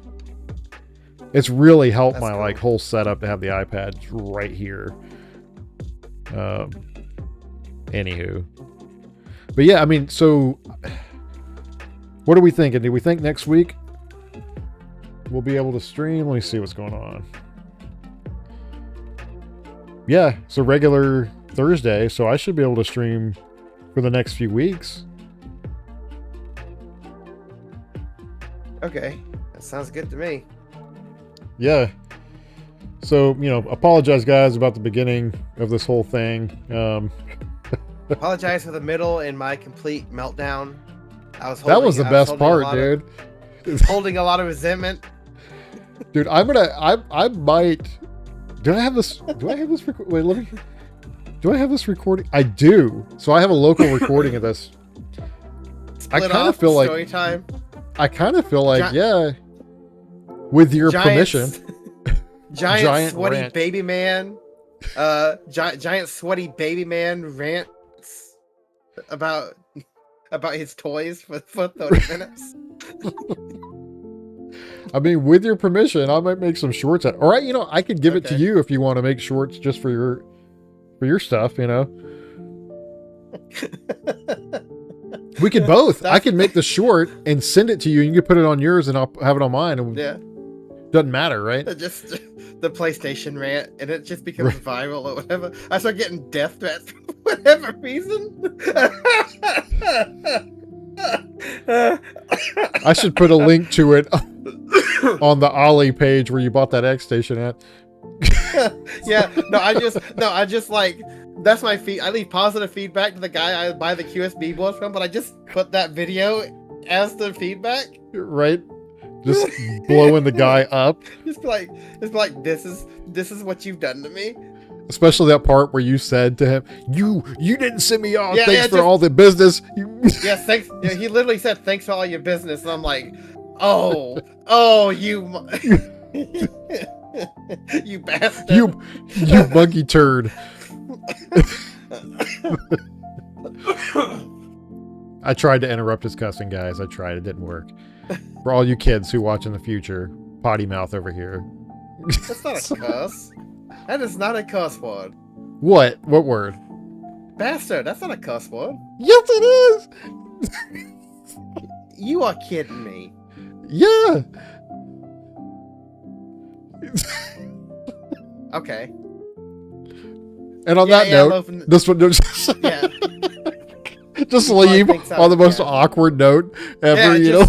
It's really helped my like whole setup to have the iPad right here. Anywho, but yeah, I mean, so what are we thinking? Do we think next week we'll be able to stream? Let me see what's going on. Yeah, so regular Thursday, so I should be able to stream for the next few weeks. Okay, that sounds good to me. Yeah. So, apologize, guys, about the beginning of this whole thing. Apologize for the middle and my complete meltdown. That was the best part, dude. Holding a lot of resentment. Dude, I might. Do I have this? Wait, let me. Do I have this recording? I do. So I have a local recording of this. I kind of feel like story time. I kind of feel like, with your permission. Giant sweaty rant. baby man. Giant sweaty baby man rants about his toys for 30 minutes. I mean, with your permission, I might make some shorts. All right, I could give it to you if you want to make shorts just for your stuff. We could both. I could make the short and send it to you, and you can put it on yours, and I'll have it on mine. And doesn't matter, right? Just the PlayStation rant, and it just becomes viral or whatever. I start getting death threats for whatever reason. I should put a link to it on the Ollie page where you bought that X station at. I just like, that's my feed. I leave positive feedback to the guy I buy the QSB board from, but I just put that video as the feedback. Right? Just blowing the guy up. Just like this is what you've done to me. Especially that part where you said to him, "You didn't send me off. Thanks for all the business." Yes, thanks. Yeah, he literally said, "Thanks for all your business," and I'm like, "Oh, you, you bastard, you monkey turd." I tried to interrupt his cussing, guys. I tried. It didn't work. For all you kids who watch in the future, potty mouth over here. That's not a cuss. That is not a cuss word. What? What word? Bastard. That's not a cuss word. Yes, it is. You are kidding me. Yeah. Okay. And on that note, this one, just leave on the most awkward note ever.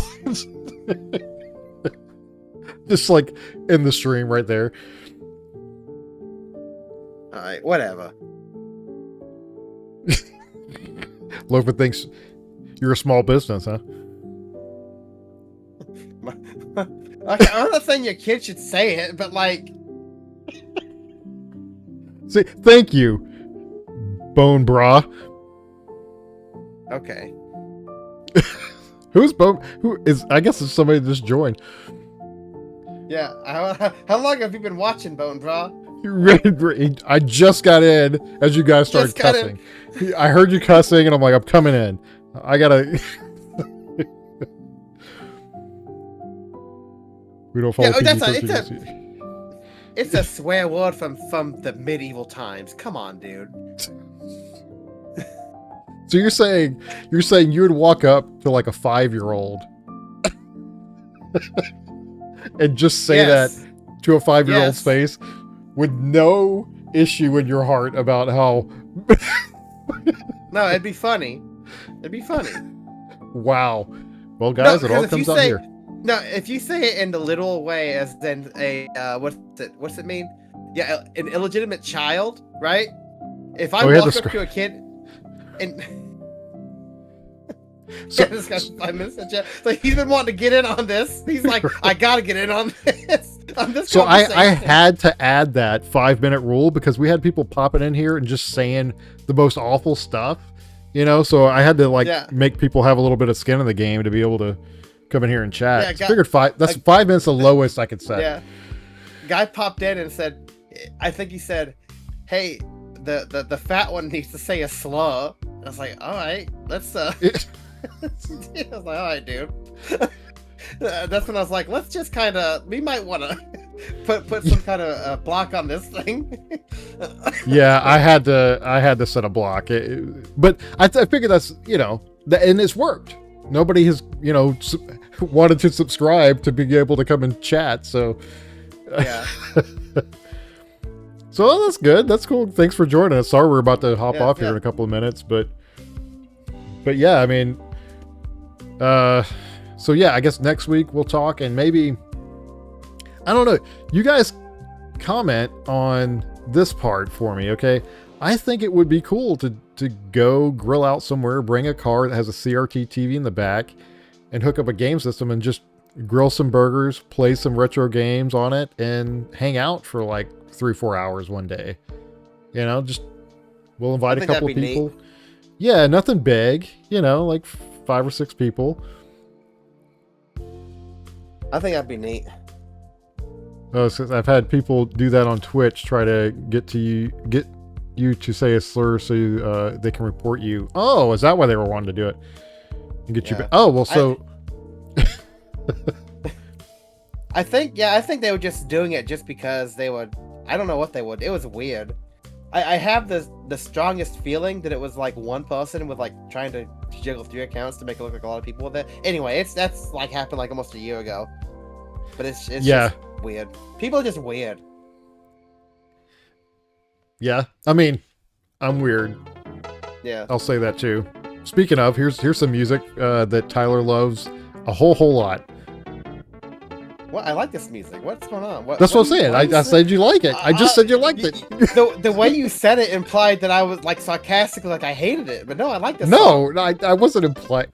Just like in the stream right there. All right, whatever. Lofa thinks you're a small business, huh? Okay, I'm not saying your kid should say it, but like. See, thank you, Bone Bra. Okay. Who's Bone? Who is? I guess it's somebody that just joined. Yeah. How long have you been watching, Bone Bra? I just got in as you guys started cussing. I heard you cussing, and I'm like, I'm coming in. I gotta. We don't follow it's a swear word from the medieval times. Come on, dude. So you're saying you would walk up to like a 5-year-old and just say that to a 5-year-old's face with no issue in your heart about how No, it'd be funny. It'd be funny. Wow. Well, guys, it all comes out here. No, if you say it in the literal way, as then a what's it mean? Yeah, an illegitimate child, right? If I walk up to a kid and so, this guy's 5 minutes in jail. Like, he's been wanting to get in on this. He's like, I gotta get in on this. So I had to add that 5-minute rule because we had people popping in here and just saying the most awful stuff, you know. So I had to make people have a little bit of skin in the game to be able to come in here and chat. I figured 5 minutes the lowest I could set. Yeah. Guy popped in and said, I think he said, hey, the fat one needs to say a slur. I was like, all right, let's I was like, all right, dude. That's when I was like, let's just kind of, we might want to put some kind of block on this thing. Yeah, I had to set a block, but I figured that's, you know, and it's worked. Nobody has, you know, wanted to subscribe to be able to come and chat. So yeah. So that's good. That's cool. Thanks for joining us. Sorry, we're about to hop off here in a couple of minutes, but yeah, I mean, so yeah, I guess next week we'll talk, and maybe, I don't know, you guys comment on this part for me. Okay. I think it would be cool to go grill out somewhere, bring a car that has a CRT TV in the back and hook up a game system and just grill some burgers, play some retro games on it, and hang out for like 3-4 hours one day. You know, just we'll invite a couple of people. Neat. Yeah, nothing big, you know, like 5 or 6 people. I think that'd be neat. Oh, so I've had people do that on Twitch, try to get you to say a slur so they can report you. Oh, is that why they were wanting to do it? And get you back. Oh, well, so I think they were just doing it just because they would. I don't know what they would. It was weird. I have the strongest feeling that it was like one person with like trying to jiggle 3 accounts to make it look like a lot of people with it. Anyway, that's like happened like almost a year ago. But it's just weird. People are just weird. Yeah, I mean, I'm weird. Yeah, I'll say that too. Speaking of, here's some music that Tyler loves a whole lot. Well, I like this music. What's going on? That's what I'm saying. I said you like it. I just said you liked it. The way you said it implied that I was like sarcastically, like I hated it. But no, I like this. No, I wasn't implying.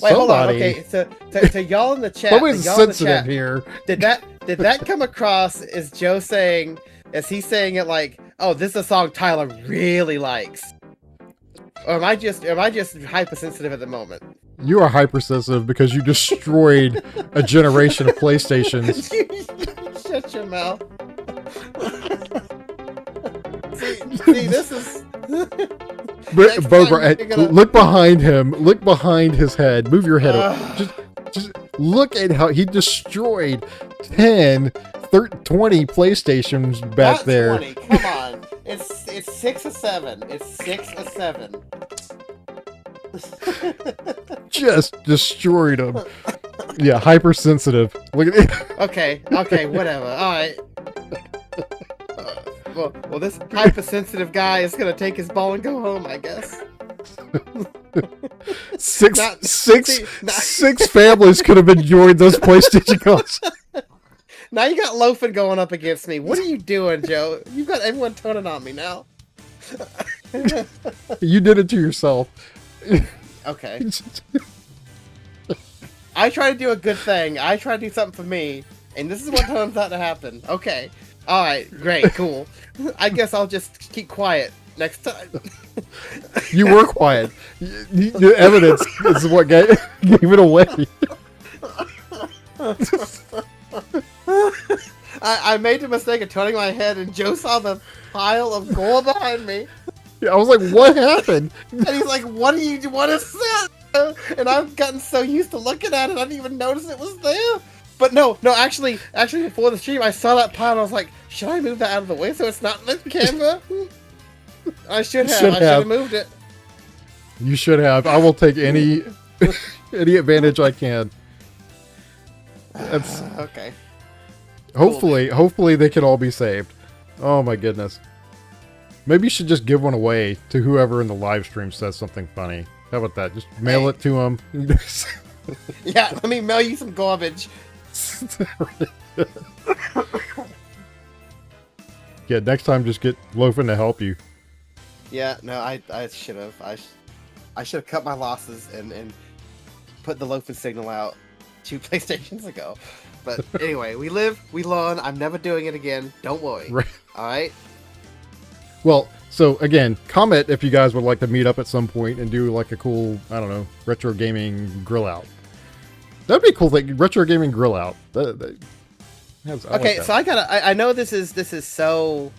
Wait, hold on. Okay, to y'all in the chat. Somebody's sensitive here. Did that come across as Joe saying? Is he saying it like, oh, this is a song Tyler really likes? Or am I just hypersensitive at the moment? You are hypersensitive because you destroyed a generation of PlayStations. Shut your mouth. see, this is... Look behind him. Look behind his head. Move your head up. Just look at how he destroyed 10, 20 PlayStations back Not there. 20. Come on. It's 6 or 7. It's 6 or 7. Just destroyed him. Yeah, hypersensitive. Look at it. Okay, whatever. All right. Well, this hypersensitive guy is gonna take his ball and go home, I guess. Six families could have enjoyed those PlayStation consoles. Now you got loafing going up against me. What are you doing, Joe? You've got everyone turning on me now. You did it to yourself. Okay. I try to do a good thing. I try to do something for me, and this is what turns out to happen. Okay. All right. Great. Cool. I guess I'll just keep quiet next time. You were quiet. The evidence is what gave it away. I made the mistake of turning my head, and Joe saw the pile of gold behind me, Yeah, I was like, what happened? and he's like, "What is that?" And I've gotten so used to looking at it, I didn't even notice it was there. But no, actually, before the stream, I saw that pile, and I was like, "Should I move that out of the way so it's not in the camera?" I should have moved it. You should have. I will take any any advantage I can. That's Okay. hopefully they can all be saved. Oh my goodness. Maybe you should just give one away to whoever in the live stream says something funny. How about that? Just mail it to them. Yeah, let me mail you some garbage. Yeah, next time just get Loafin to help you. Yeah, no, I should have. I should have cut my losses and put the loafing signal out 2 PlayStations ago. But anyway, we live, we learn. I'm never doing it again. Don't worry. Right. All right. Well, so again, comment if you guys would like to meet up at some point and do like a cool, I don't know, retro gaming grill out. That'd be a cool thing. Retro gaming grill out. Okay, So I know this is so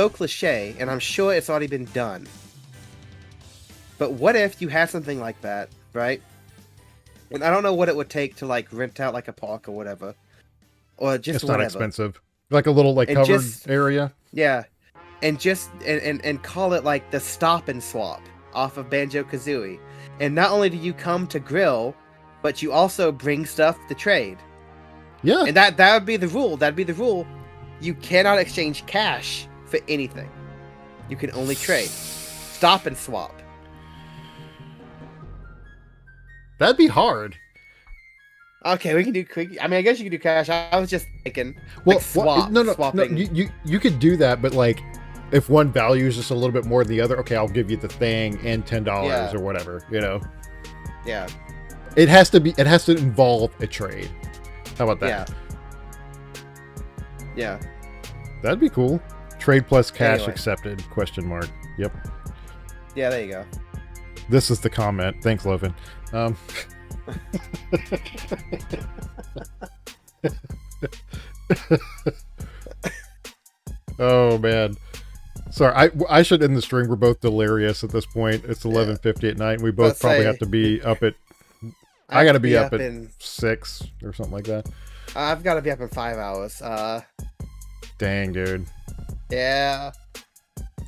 cliche, and I'm sure it's already been done. But what if you have something like that, right? And I don't know what it would take to like rent out like a park or whatever, or just it's whatever. not expensive. Like a little like And covered just- area. Yeah, and just and call it like the Stop and Swap off of Banjo-Kazooie. And not only do you come to grill, but you also bring stuff to trade. Yeah. And that would be the rule. That'd be the rule. You cannot exchange cash for anything. You can only trade. Stop and swap. That'd be hard. Okay, we can do quick. I mean, I guess you can do cash. I was just thinking, Well, like swap. no, swapping. you could do that, but like, if one value is just a little bit more than the other, okay, I'll give you the thing and $10 Yeah. or whatever. You know, Yeah. it has to involve a trade. How about that? Yeah. That'd be cool. Trade plus cash Anyway. accepted? Question mark. Yep. Yeah. There you go. This is the comment. Thanks, Loafin. Oh man. Sorry, I should end the stream. We're both delirious at this point. It's 11:50 at night, and we both Let's probably say- have to be up at. I got to be up at in. 6 or something like that. I've got to be up in 5 hours. Dang, dude. Yeah.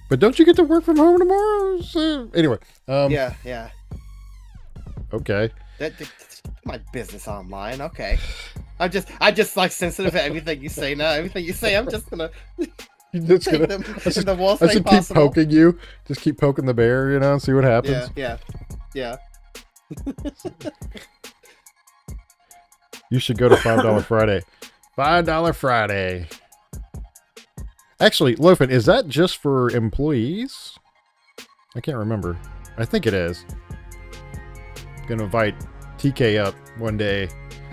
But don't you get to work from home tomorrow? So, anyway. Yeah. Okay. That's my business online. Okay. I'm just like sensitive to everything you say now. Everything you say, I'm just gonna You're just take gonna, them I in the worst I way should keep possible. poking you. Just keep poking the bear, you know, and see what happens. Yeah. You should go to $5 Friday. $5 Friday. Actually, Loafin, is that just for employees? I can't remember. I think it is. Gonna invite TK up one day.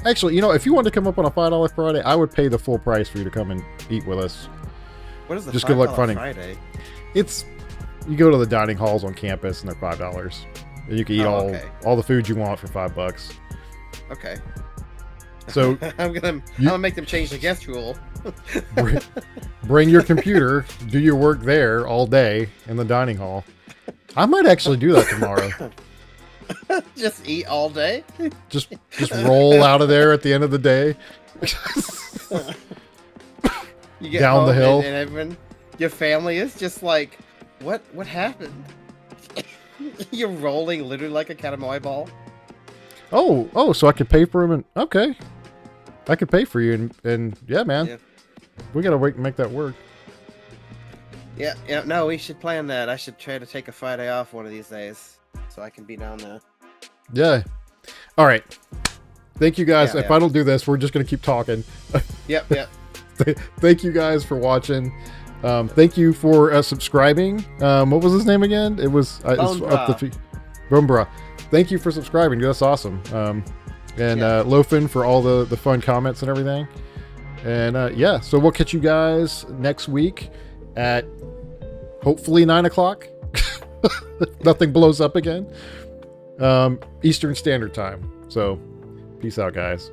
Actually, you know, if you want to come up on a $5 Friday, I would pay the full price for you to come and eat with us. What is the Just good luck $5 finding- Friday? It's you go to the dining halls on campus and they're $5. And you can eat all the food you want for $5. Okay. So I'm gonna make them change the guest rule. bring your computer, do your work there all day in the dining hall. I might actually do that tomorrow. Just eat all day. Just roll out of there at the end of the day. You get Down the home hill. and everyone, your family is just like, what happened? You're rolling literally like a Katamari ball. Oh, so I could pay for him and okay. I could pay for you and yeah, man. Yeah. We gotta wait and make that work. Yeah, no, we should plan that. I should try to take a Friday off one of these days so I can be down there. Yeah. All right. Thank you guys. Yeah, if yeah. I don't do this, we're just gonna keep talking. Yep. Thank you guys for watching. Thank you for subscribing. What was his name again? It was it's up the Bombra. Thank you for subscribing. That's awesome. Loafin for all the fun comments and everything. And yeah, so we'll catch you guys next week at hopefully 9 o'clock. Nothing blows up again. Eastern Standard Time. So peace out, guys.